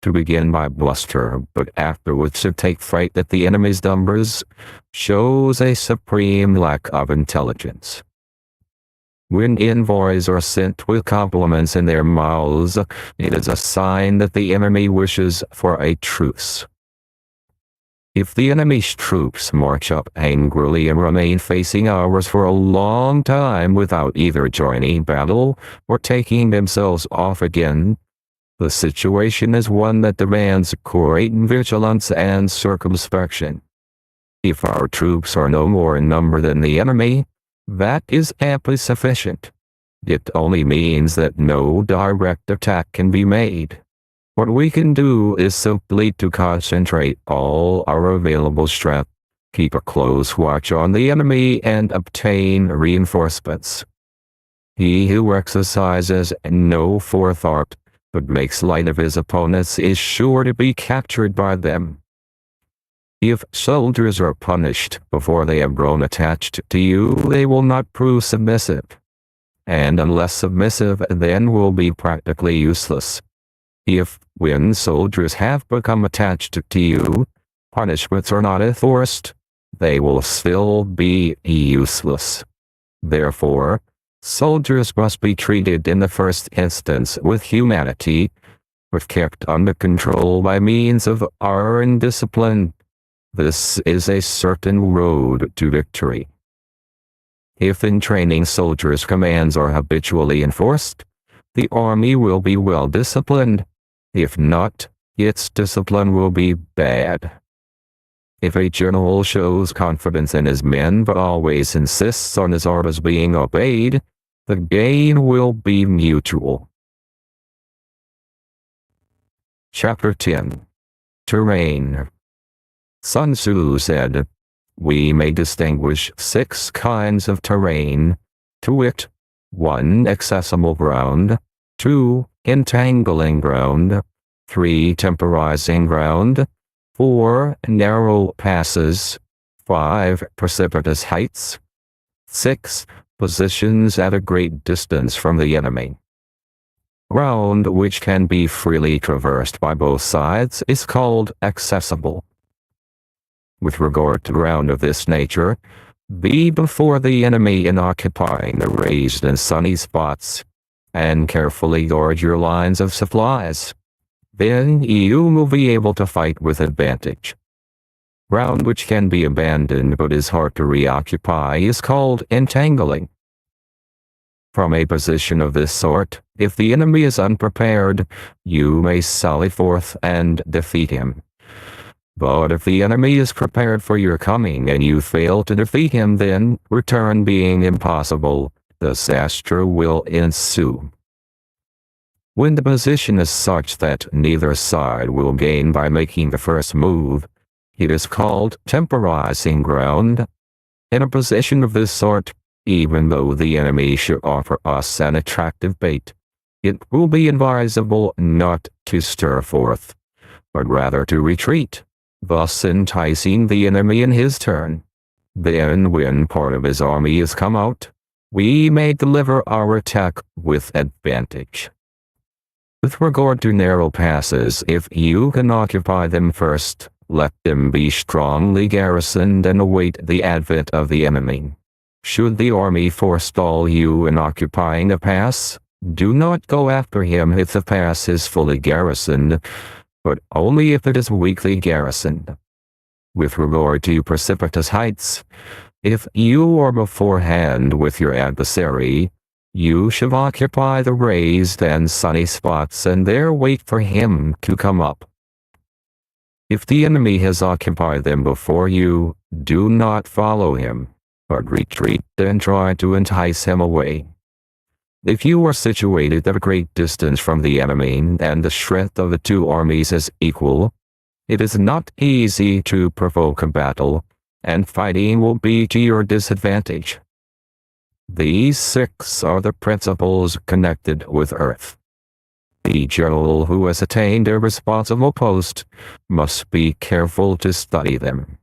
To begin by bluster, but afterwards to take fright at the enemy's numbers, shows a supreme lack of intelligence. When envoys are sent with compliments in their mouths, it is a sign that the enemy wishes for a truce. If the enemy's troops march up angrily and remain facing ours for a long time without either joining battle or taking themselves off again, the situation is one that demands great vigilance and circumspection. If our troops are no more in number than the enemy, that is amply sufficient. It only means that no direct attack can be made. What we can do is simply to concentrate all our available strength, keep a close watch on the enemy, and obtain reinforcements. He who exercises no forethought but makes light of his opponents is sure to be captured by them. If soldiers are punished before they have grown attached to you, they will not prove submissive. And unless submissive, then will be practically useless. If, when soldiers have become attached to you, punishments are not enforced, they will still be useless. Therefore, soldiers must be treated in the first instance with humanity, but kept under control by means of iron discipline. This is a certain road to victory. If in training soldiers' commands are habitually enforced, the army will be well disciplined. If not, its discipline will be bad. If a general shows confidence in his men but always insists on his orders being obeyed, the gain will be mutual. Chapter 10. Terrain. Sun Tzu said, "We may distinguish 6 kinds of terrain, to wit, 1. Accessible ground, 2. Entangling ground, 3. Temporizing ground, 4. Narrow passes, 5. Precipitous heights, 6. Positions at a great distance from the enemy." Ground which can be freely traversed by both sides is called accessible. With regard to ground of this nature, be before the enemy in occupying the raised and sunny spots, and carefully guard your lines of supplies. Then you will be able to fight with advantage. Ground which can be abandoned but is hard to reoccupy is called entangling. From a position of this sort, if the enemy is unprepared, you may sally forth and defeat him. But if the enemy is prepared for your coming and you fail to defeat him, then, return being impossible, disaster will ensue. When the position is such that neither side will gain by making the first move, it is called temporizing ground. In a position of this sort, even though the enemy should offer us an attractive bait, it will be advisable not to stir forth, but rather to retreat, thus enticing the enemy in his turn. Then, when part of his army is come out, we may deliver our attack with advantage. With regard to narrow passes, if you can occupy them first, let them be strongly garrisoned and await the advent of the enemy. Should the army forestall you in occupying a pass, do not go after him if the pass is fully garrisoned, but only if it is weakly garrisoned. With regard to precipitous heights, if you are beforehand with your adversary, you should occupy the raised and sunny spots and there wait for him to come up. If the enemy has occupied them before you, do not follow him, but retreat and try to entice him away. If you are situated at a great distance from the enemy and the strength of the two armies is equal, it is not easy to provoke a battle, and fighting will be to your disadvantage. These 6 are the principles connected with earth. The general who has attained a responsible post must be careful to study them.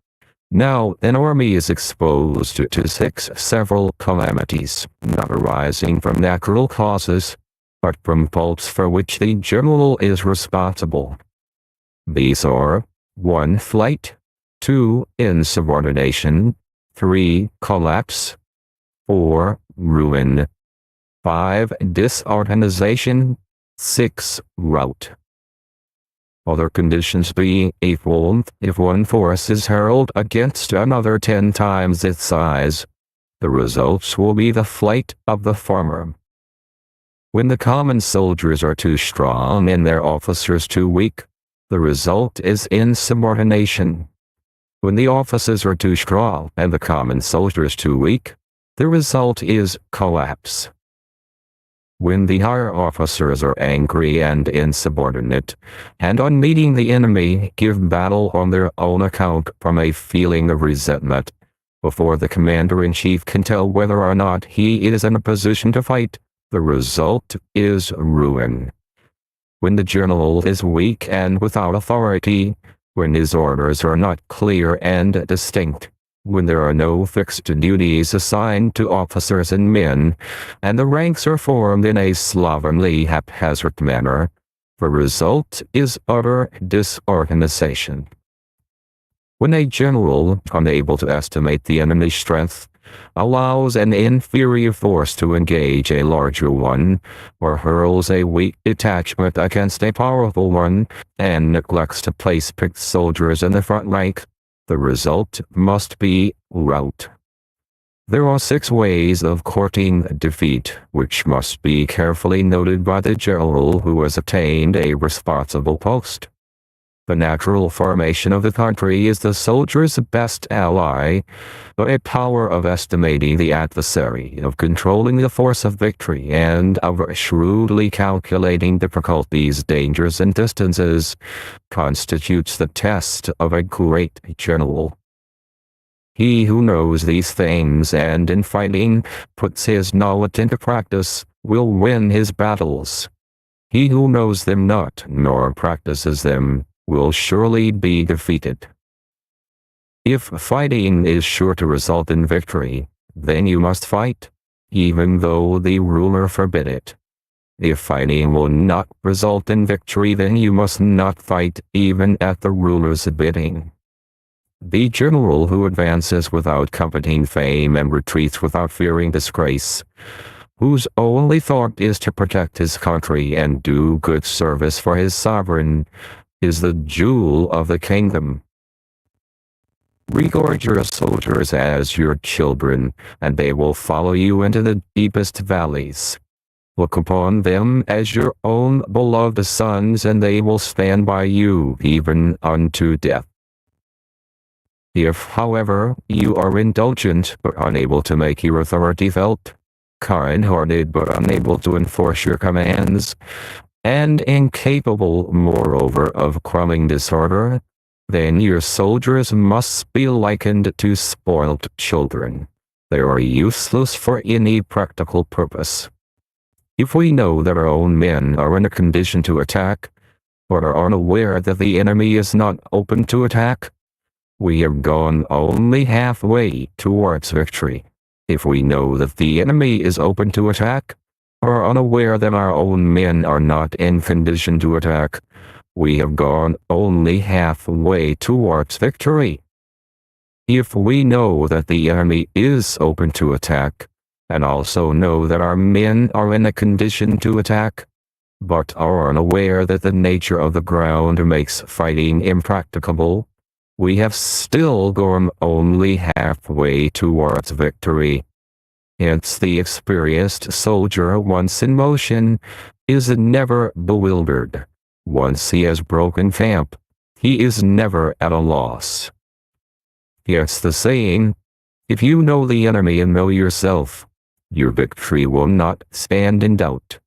Now, an army is exposed to 6 several calamities, not arising from natural causes, but from faults for which the general is responsible. These are 1. Flight, 2. Insubordination, 3. Collapse, 4. Ruin, 5. Disorganization, 6. Rout. Other conditions being equal, if one force is hurled against another 10 times its size, the results will be the flight of the former. When the common soldiers are too strong and their officers too weak, the result is insubordination. When the officers are too strong and the common soldiers too weak, the result is collapse. When the higher officers are angry and insubordinate, and on meeting the enemy give battle on their own account from a feeling of resentment, before the commander-in-chief can tell whether or not he is in a position to fight, the result is ruin. When the general is weak and without authority, when his orders are not clear and distinct, when there are no fixed duties assigned to officers and men, and the ranks are formed in a slovenly, haphazard manner, the result is utter disorganization. When a general, unable to estimate the enemy's strength, allows an inferior force to engage a larger one, or hurls a weak detachment against a powerful one, and neglects to place picked soldiers in the front rank, the result must be rout. There are 6 ways of courting defeat, which must be carefully noted by the general who has attained a responsible post. The natural formation of the country is the soldier's best ally, a power of estimating the adversary, of controlling the force of victory, and of shrewdly calculating difficulties, dangers, and distances, constitutes the test of a great general. He who knows these things and in fighting puts his knowledge into practice will win his battles. He who knows them not nor practices them will surely be defeated. If fighting is sure to result in victory, then you must fight, even though the ruler forbid it. If fighting will not result in victory, then you must not fight even at the ruler's bidding. The general who advances without coveting fame and retreats without fearing disgrace, whose only thought is to protect his country and do good service for his sovereign, is the jewel of the kingdom. Regard your soldiers as your children, and they will follow you into the deepest valleys. Look upon them as your own beloved sons, and they will stand by you even unto death. If, however, you are indulgent but unable to make your authority felt, kind-hearted but unable to enforce your commands, and incapable, moreover, of quelling disorder, then your soldiers must be likened to spoilt children. They are useless for any practical purpose. If we know that our own men are in a condition to attack, but are unaware that the enemy is not open to attack, we have gone only halfway towards victory. If we know that the enemy is open to attack, or unaware that our own men are not in condition to attack, we have gone only halfway towards victory. If we know that the enemy is open to attack, and also know that our men are in a condition to attack, but are unaware that the nature of the ground makes fighting impracticable, we have still gone only halfway towards victory. Hence the experienced soldier, once in motion, is never bewildered. Once he has broken camp, he is never at a loss. Hence the saying, if you know the enemy and know yourself, your victory will not stand in doubt.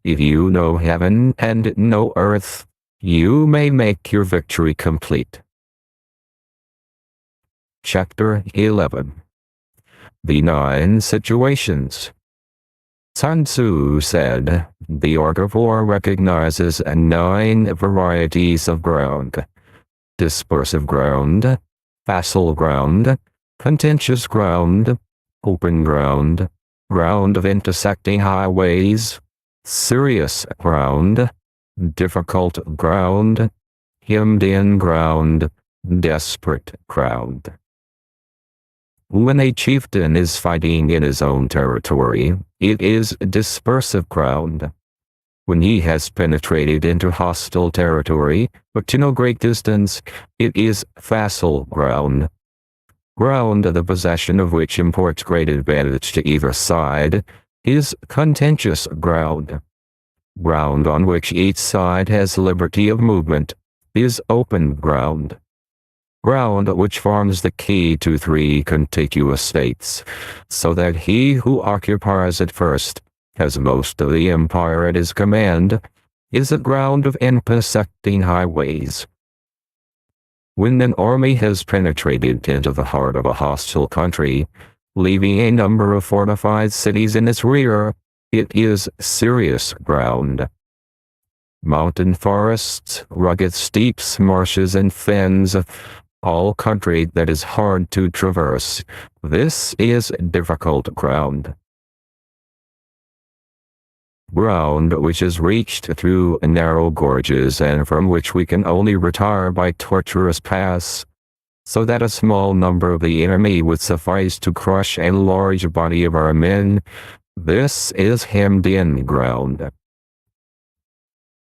If you know heaven and know earth, you may make your victory complete. Chapter 11. The 9 Situations. Sun Tzu said, the art of war recognizes 9 varieties of ground: dispersive ground, facile ground, contentious ground, open ground, ground of intersecting highways, serious ground, difficult ground, hemmed-in ground, desperate ground. When a chieftain is fighting in his own territory, it is dispersive ground. When he has penetrated into hostile territory, but to no great distance, it is facile ground. Ground the possession of which imports great advantage to either side is contentious ground. Ground on which each side has liberty of movement is open ground. Ground which forms the key to 3 contiguous states, so that he who occupies it first has most of the empire at his command, is a ground of intersecting highways. When an army has penetrated into the heart of a hostile country, leaving a number of fortified cities in its rear, it is serious ground. Mountain forests, rugged steeps, marshes, and fens, all country that is hard to traverse, this is difficult ground. Ground which is reached through narrow gorges and from which we can only retire by tortuous paths, so that a small number of the enemy would suffice to crush a large body of our men, this is hemmed-in ground.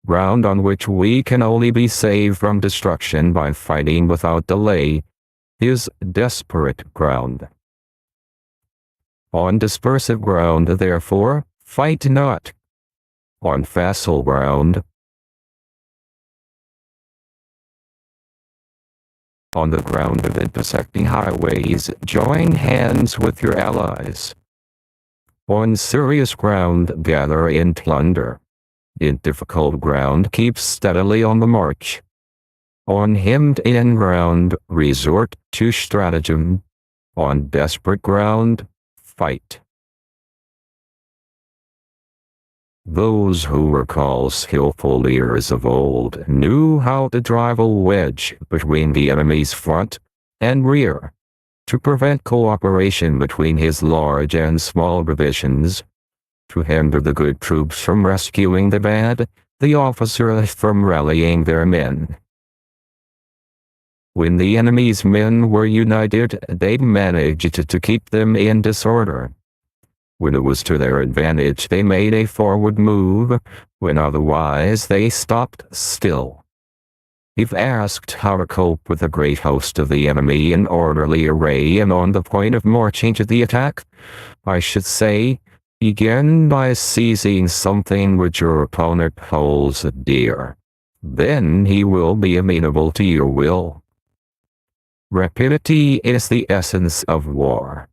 Ground on which we can only be saved from destruction by fighting without delay is desperate ground. On dispersive ground, therefore, fight not. On facile ground, On the ground of intersecting highways, join hands with your allies. On serious ground, gather in plunder. In difficult ground, keep steadily on the march. On hemmed-in ground, resort to stratagem. On desperate ground, fight. Those who were called skillful leaders of old knew how to drive a wedge between the enemy's front and rear, to prevent cooperation between his large and small divisions, to hinder the good troops from rescuing the bad, the officers from rallying their men. When the enemy's men were united, they managed to keep them in disorder. When it was to their advantage, they made a forward move. When otherwise, they stopped still. If asked how to cope with a great host of the enemy in orderly array and on the point of marching to the attack, I should say, begin by seizing something which your opponent holds dear. Then he will be amenable to your will. Rapidity is the essence of war.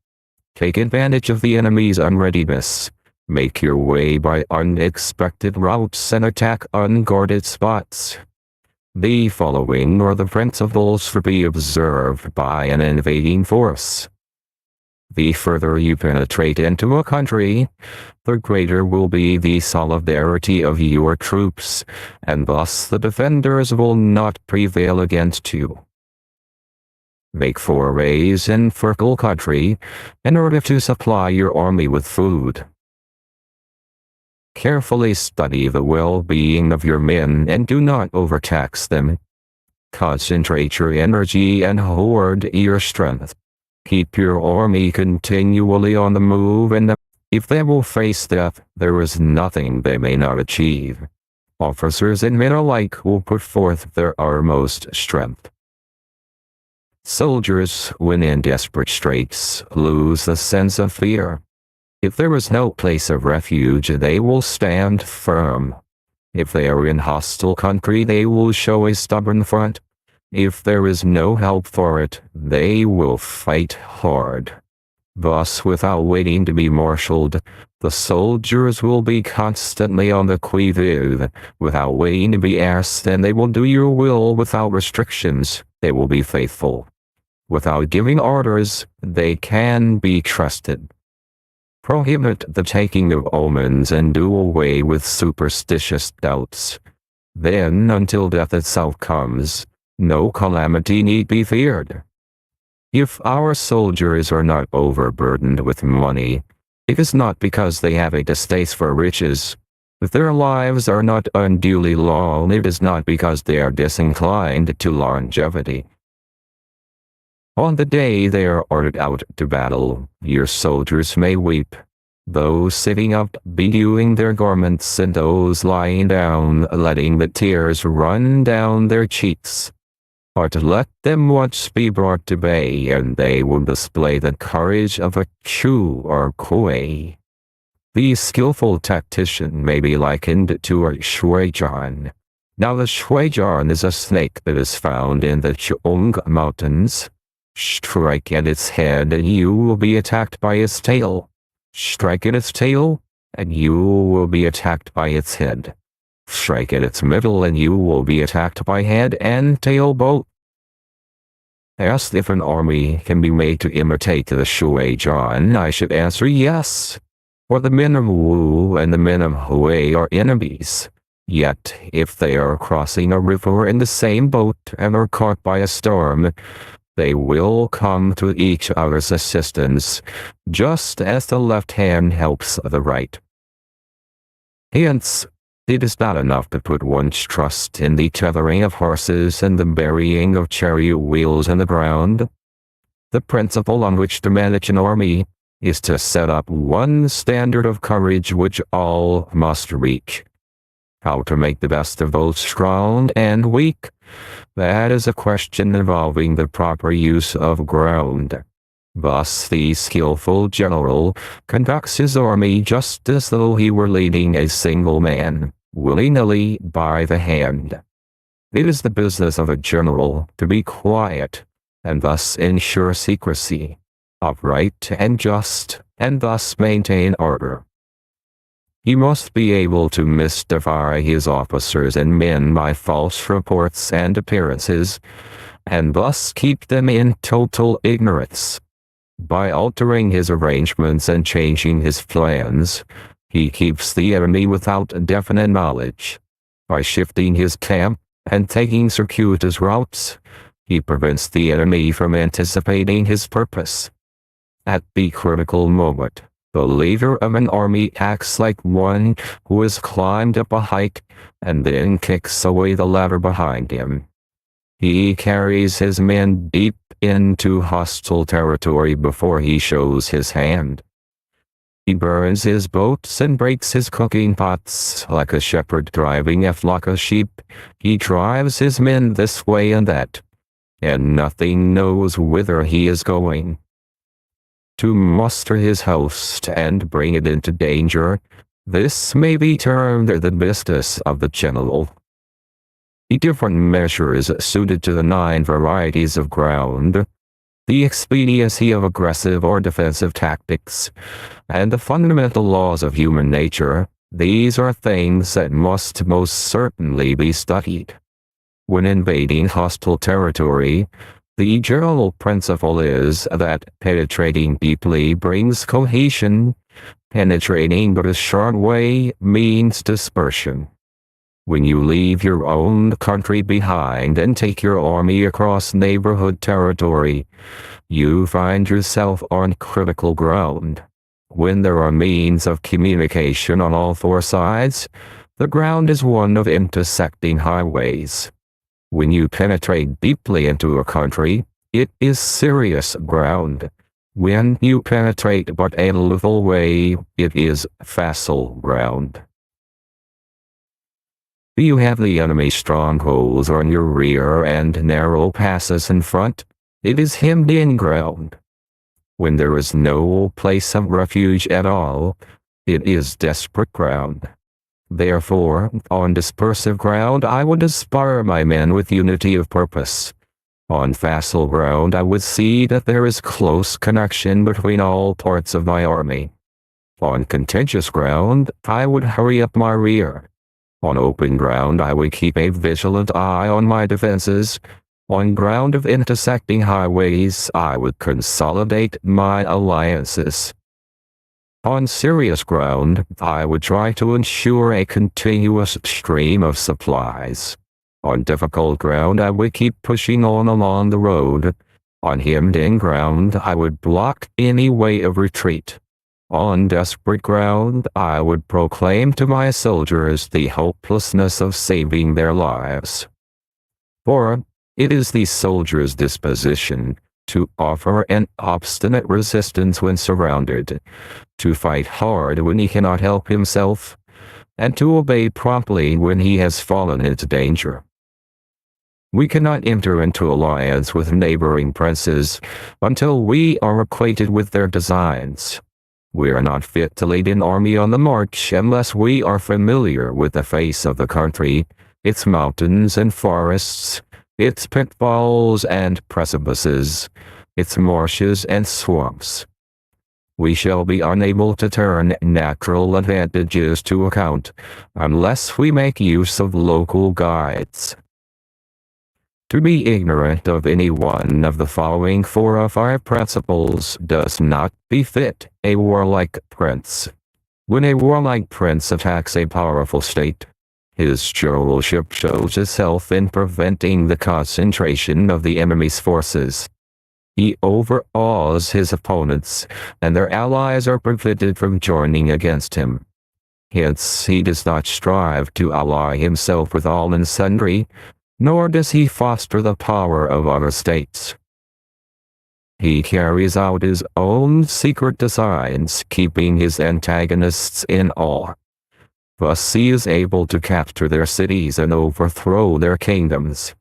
Take advantage of the enemy's unreadiness. Make your way by unexpected routes and attack unguarded spots. The following are the principles to be observed by an invading force. The further you penetrate into a country, the greater will be the solidarity of your troops, and thus the defenders will not prevail against you. Make forays in fertile country in order to supply your army with food. Carefully study the well-being of your men and do not overtax them. Concentrate your energy and hoard your strength. Keep your army continually on the move, and if they will face death, there is nothing they may not achieve. Officers and men alike will put forth their utmost strength. Soldiers, when in desperate straits, lose the sense of fear. If there is no place of refuge, they will stand firm. If they are in hostile country, they will show a stubborn front. If there is no help for it, they will fight hard. Thus, without waiting to be marshaled, the soldiers will be constantly on the qui-vive. Without waiting to be asked, and they will do your will without restrictions. They will be faithful. Without giving orders, they can be trusted. Prohibit the taking of omens and do away with superstitious doubts. Then, until death itself comes, no calamity need be feared. If our soldiers are not overburdened with money, it is not because they have a distaste for riches. If their lives are not unduly long, it is not because they are disinclined to longevity. On the day they are ordered out to battle, your soldiers may weep. Those sitting up, bedewing their garments, and those lying down, letting the tears run down their cheeks. But let them once be brought to bay, and they will display the courage of a Chu or Kui. The skillful tactician may be likened to a Shuijan. Now the Shuijan is a snake that is found in the Cheong Mountains. Strike at its head and you will be attacked by its tail. Strike at its tail and you will be attacked by its head. Strike at its middle and you will be attacked by head and tail both. Asked if an army can be made to imitate the Shuijan, I should answer yes. For the men of Wu and the men of Hui are enemies. Yet, if they are crossing a river in the same boat and are caught by a storm, they will come to each other's assistance, just as the left hand helps the right. Hence, it is not enough to put one's trust in the tethering of horses and the burying of chariot wheels in the ground. The principle on which to manage an army is to set up one standard of courage which all must reach. How to make the best of both strong and weak? That is a question involving the proper use of ground. Thus the skillful general conducts his army just as though he were leading a single man, willy-nilly by the hand. It is the business of a general to be quiet, and thus ensure secrecy, upright and just, and thus maintain order. He must be able to mystify his officers and men by false reports and appearances, and thus keep them in total ignorance. By altering his arrangements and changing his plans, he keeps the enemy without definite knowledge. By shifting his camp and taking circuitous routes, he prevents the enemy from anticipating his purpose. At the critical moment, the leader of an army acts like one who has climbed up a height and then kicks away the ladder behind him. He carries his men deep into hostile territory before he shows his hand. He burns his boats and breaks his cooking pots like a shepherd driving a flock of sheep. He drives his men this way and that, and nothing knows whither he is going. To muster his host and bring it into danger, this may be termed the business of the general. The different measures suited to the 9 varieties of ground, the expediency of aggressive or defensive tactics, and the fundamental laws of human nature, these are things that must most certainly be studied. When invading hostile territory, the general principle is that penetrating deeply brings cohesion, penetrating but a short way means dispersion. When you leave your own country behind and take your army across neighborhood territory, you find yourself on critical ground. When there are means of communication on all 4 sides, the ground is one of intersecting highways. When you penetrate deeply into a country, it is serious ground. When you penetrate but a little way, it is facile ground. You have the enemy's strongholds on your rear and narrow passes in front. It is hemmed-in ground. When there is no place of refuge at all, it is desperate ground. Therefore, on dispersive ground I would inspire my men with unity of purpose. On facile ground I would see that there is close connection between all parts of my army. On contentious ground I would hurry up my rear. On open ground I would keep a vigilant eye on my defenses. On ground of intersecting highways I would consolidate my alliances. On serious ground, I would try to ensure a continuous stream of supplies. On difficult ground, I would keep pushing on along the road. On hemmed-in ground, I would block any way of retreat. On desperate ground, I would proclaim to my soldiers the hopelessness of saving their lives. For it is the soldier's disposition to offer an obstinate resistance when surrounded, to fight hard when he cannot help himself, and to obey promptly when he has fallen into danger. We cannot enter into alliance with neighboring princes until we are acquainted with their designs. We are not fit to lead an army on the march unless we are familiar with the face of the country, its mountains and forests, its pitfalls and precipices, its marshes and swamps. We shall be unable to turn natural advantages to account unless we make use of local guides. To be ignorant of any one of the following 4 or 5 principles does not befit a warlike prince. When a warlike prince attacks a powerful state, his generalship shows itself in preventing the concentration of the enemy's forces. He overawes his opponents, and their allies are prevented from joining against him. Hence, he does not strive to ally himself with all and sundry, nor does he foster the power of other states. He carries out his own secret designs, keeping his antagonists in awe. Thus he is able to capture their cities and overthrow their kingdoms.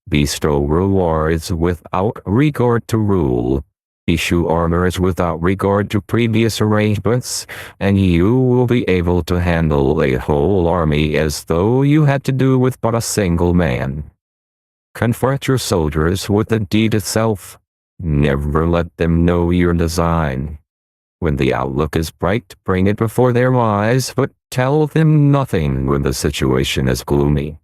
Bestow rewards without regard to rule. Issue honors without regard to previous arrangements, and you will be able to handle a whole army as though you had to do with but a single man. Confront your soldiers with the deed itself. Never let them know your design. When the outlook is bright, bring it before their eyes, but tell them nothing when the situation is gloomy.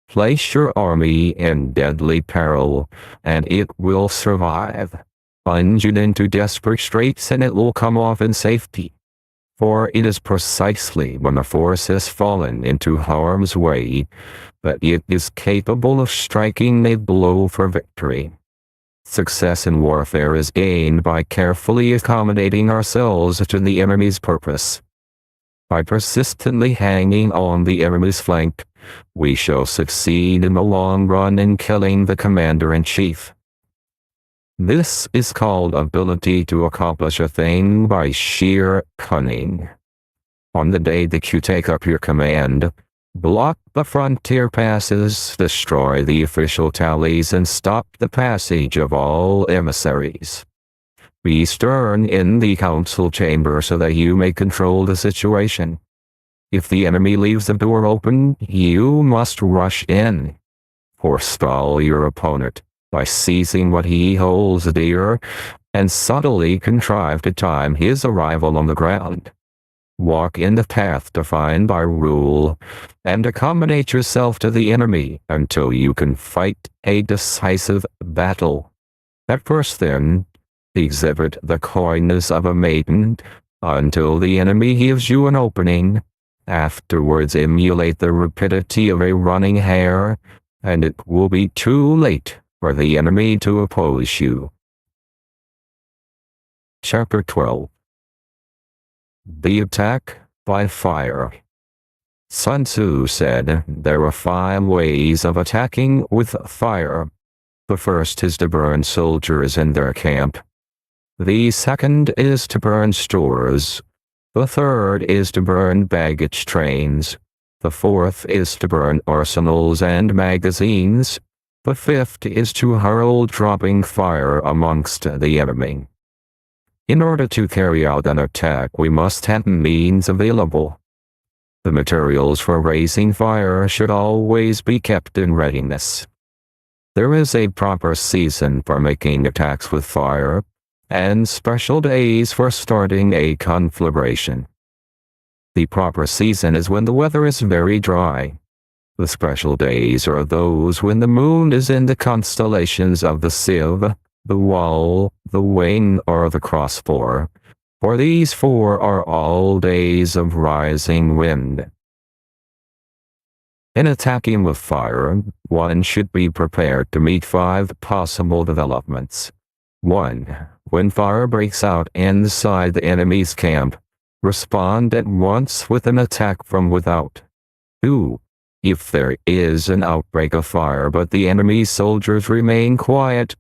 Place your army in deadly peril, and it will survive. Plunge it into desperate straits, and it will come off in safety. For it is precisely when a force has fallen into harm's way that it is capable of striking a blow for victory. Success in warfare is gained by carefully accommodating ourselves to the enemy's purpose. By persistently hanging on the enemy's flank, we shall succeed in the long run in killing the commander-in-chief. This is called ability to accomplish a thing by sheer cunning. On the day that you take up your command, block the frontier passes, destroy the official tallies, and stop the passage of all emissaries. Be stern in the council chamber so that you may control the situation. If the enemy leaves the door open, you must rush in. Forestall your opponent by seizing what he holds dear, and subtly contrive to time his arrival on the ground. Walk in the path defined by rule, and accommodate yourself to the enemy until you can fight a decisive battle. At first then, exhibit the coyness of a maiden until the enemy gives you an opening. Afterwards emulate the rapidity of a running hare, and it will be too late for the enemy to oppose you. Chapter 12. The Attack by Fire. Sun Tzu said there are 5 ways of attacking with fire. The first is to burn soldiers in their camp. The second is to burn stores. The third is to burn baggage trains. The fourth is to burn arsenals and magazines. The fifth is to hurl dropping fire amongst the enemy. In order to carry out an attack, we must have means available. The materials for raising fire should always be kept in readiness. There is a proper season for making attacks with fire, and special days for starting a conflagration. The proper season is when the weather is very dry. The special days are those when the moon is in the constellations of the sieve, the wall, the wing, or the crossbar, for these 4 are all days of rising wind. In attacking with fire, one should be prepared to meet 5 possible developments. 1. When fire breaks out inside the enemy's camp, respond at once with an attack from without. 2. If there is an outbreak of fire but the enemy's soldiers remain quiet,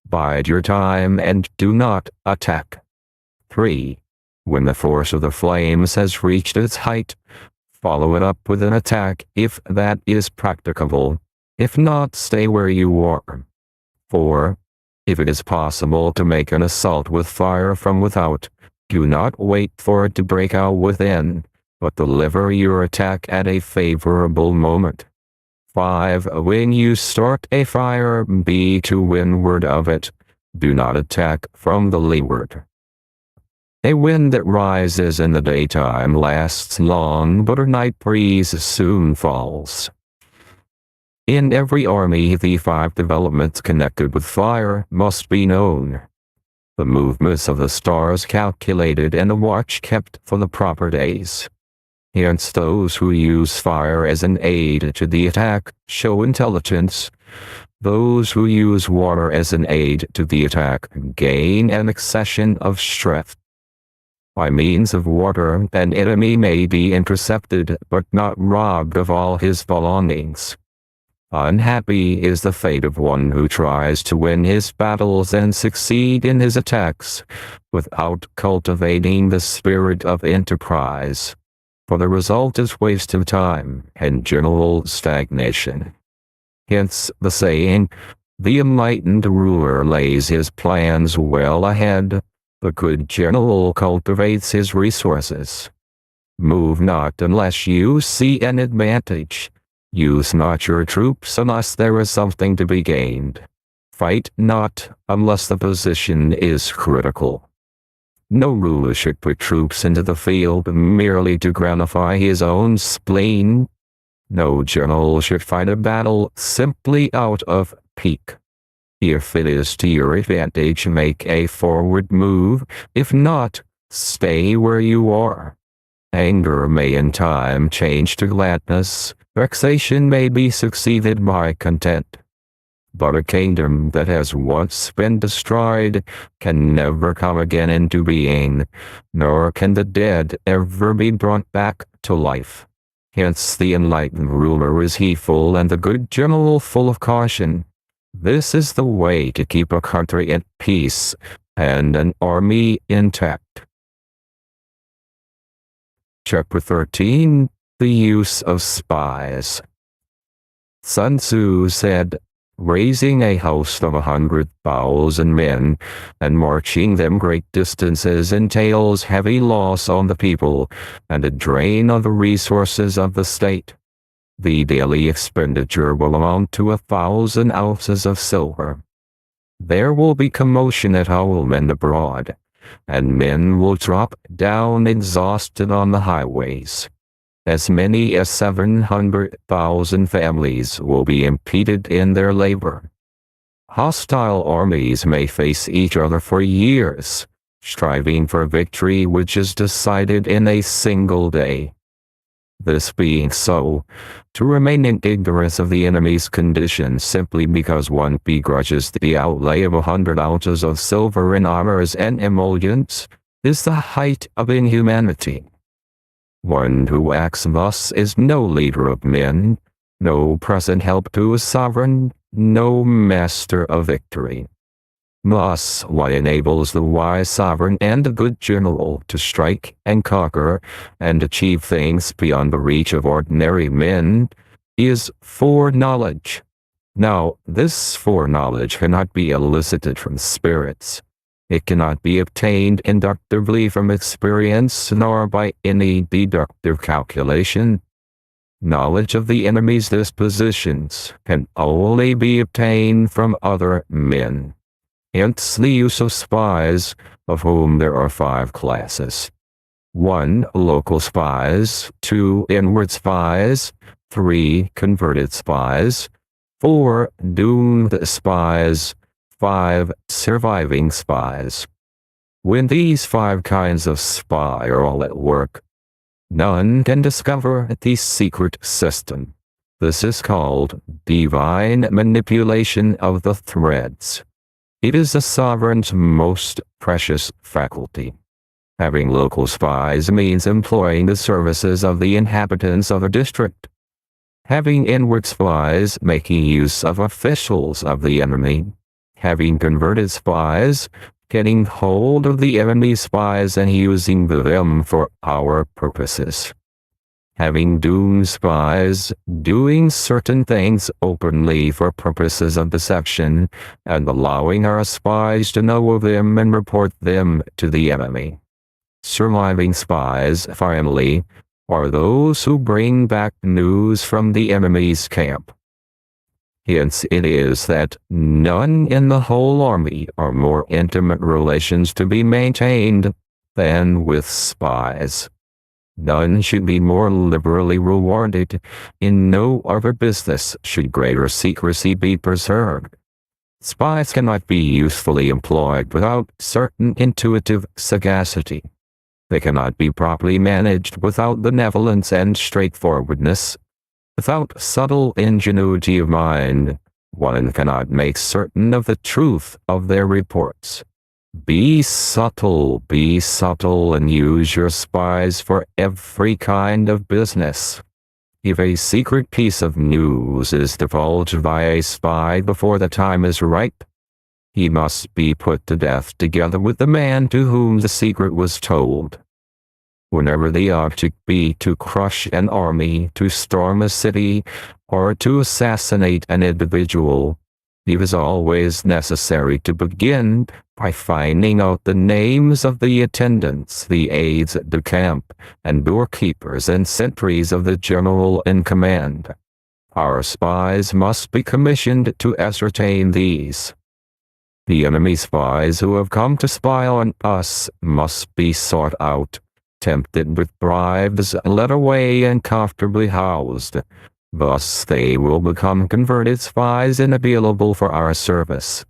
bide your time and do not attack. 3. When the force of the flames has reached its height, follow it up with an attack if that is practicable. If not, stay where you are. 4. If it is possible to make an assault with fire from without, do not wait for it to break out within, but deliver your attack at a favorable moment. 5. When you start a fire, be to windward of it. Do not attack from the leeward. A wind that rises in the daytime lasts long, but a night breeze soon falls. In every army, the 5 developments connected with fire must be known. The movements of the stars calculated and a watch kept for the proper days. Hence those who use fire as an aid to the attack show intelligence. Those who use water as an aid to the attack gain an accession of strength. By means of water, an enemy may be intercepted but not robbed of all his belongings. Unhappy is the fate of one who tries to win his battles and succeed in his attacks without cultivating the spirit of enterprise, for the result is waste of time and general stagnation. Hence the saying, the enlightened ruler lays his plans well ahead, the good general cultivates his resources. Move not unless you see an advantage. Use not your troops unless there is something to be gained. Fight not unless the position is critical. No ruler should put troops into the field merely to gratify his own spleen. No general should fight a battle simply out of pique. If it is to your advantage, make a forward move. If not, stay where you are. Anger may in time change to gladness. Vexation may be succeeded by content. But a kingdom that has once been destroyed can never come again into being, nor can the dead ever be brought back to life. Hence the enlightened ruler is heedful and the good general full of caution. This is the way to keep a country at peace and an army intact. Chapter 13. The Use of Spies. Sun Tzu said, "Raising a host of 100,000 men and marching them great distances entails heavy loss on the people and a drain on the resources of the state. The daily expenditure will amount to 1,000 ounces of silver. There will be commotion at home and abroad, and men will drop down exhausted on the highways. As many as 700,000 families will be impeded in their labor. Hostile armies may face each other for years, striving for victory which is decided in a single day. This being so, to remain in ignorance of the enemy's condition simply because one begrudges the outlay of 100 ounces of silver in armors and emollients is the height of inhumanity. One who acts thus is no leader of men, no present help to a sovereign, no master of victory. Thus, what enables the wise sovereign and the good general to strike and conquer and achieve things beyond the reach of ordinary men is foreknowledge. Now, this foreknowledge cannot be elicited from spirits. It cannot be obtained inductively from experience nor by any deductive calculation. Knowledge of the enemy's dispositions can only be obtained from other men. Hence the use of spies, of whom there are 5 classes. 1. Local spies. 2. Inward spies. 3. Converted spies. 4. Doomed spies. 5. Surviving spies. When these 5 kinds of spy are all at work, none can discover the secret system. This is called divine manipulation of the threads. It is the sovereign's most precious faculty. Having local spies means employing the services of the inhabitants of a district. Having inward spies, making use of officials of the enemy. Having converted spies, getting hold of the enemy's spies and using them for our purposes. Having doomed spies, doing certain things openly for purposes of deception, and allowing our spies to know of them and report them to the enemy. Surviving spies, finally, are those who bring back news from the enemy's camp. Hence it is that none in the whole army are more intimate relations to be maintained than with spies. None should be more liberally rewarded. In no other business should greater secrecy be preserved. Spies cannot be usefully employed without certain intuitive sagacity. They cannot be properly managed without benevolence and straightforwardness. Without subtle ingenuity of mind, one cannot make certain of the truth of their reports. Be subtle, and use your spies for every kind of business. If a secret piece of news is divulged by a spy before the time is ripe, he must be put to death together with the man to whom the secret was told. Whenever the object be to crush an army, to storm a city, or to assassinate an individual, it is always necessary to begin by finding out the names of the attendants, the aides de camp, and doorkeepers and sentries of the general in command. Our spies must be commissioned to ascertain these. The enemy spies who have come to spy on us must be sought out, tempted with bribes, led away, and comfortably housed. Thus they will become converted spies and available for our service.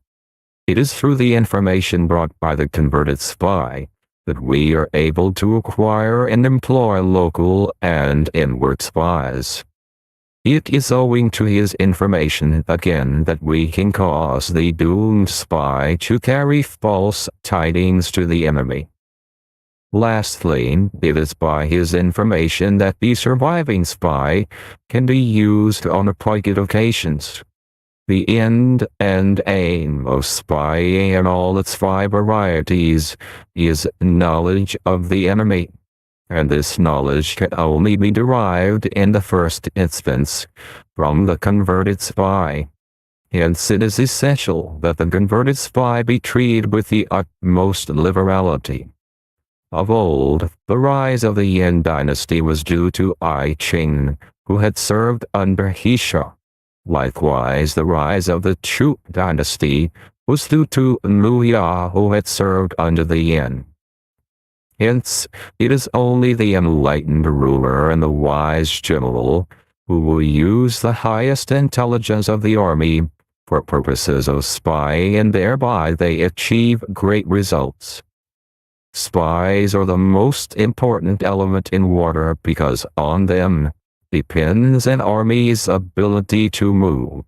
It is through the information brought by the converted spy that we are able to acquire and employ local and inward spies. It is owing to his information again that we can cause the doomed spy to carry false tidings to the enemy. Lastly, it is by his information that the surviving spy can be used on appointed occasions. The end and aim of spying in all its 5 varieties is knowledge of the enemy, and this knowledge can only be derived in the first instance from the converted spy. Hence it is essential that the converted spy be treated with the utmost liberality. Of old, the rise of the Yin dynasty was due to I Ching, who had served under Hisha. Likewise, the rise of the Chu dynasty was due to Luya, who had served under the Yin. Hence, it is only the enlightened ruler and the wise general who will use the highest intelligence of the army for purposes of spying, and thereby they achieve great results. Spies are the most important element in war because on them depends an army's ability to move.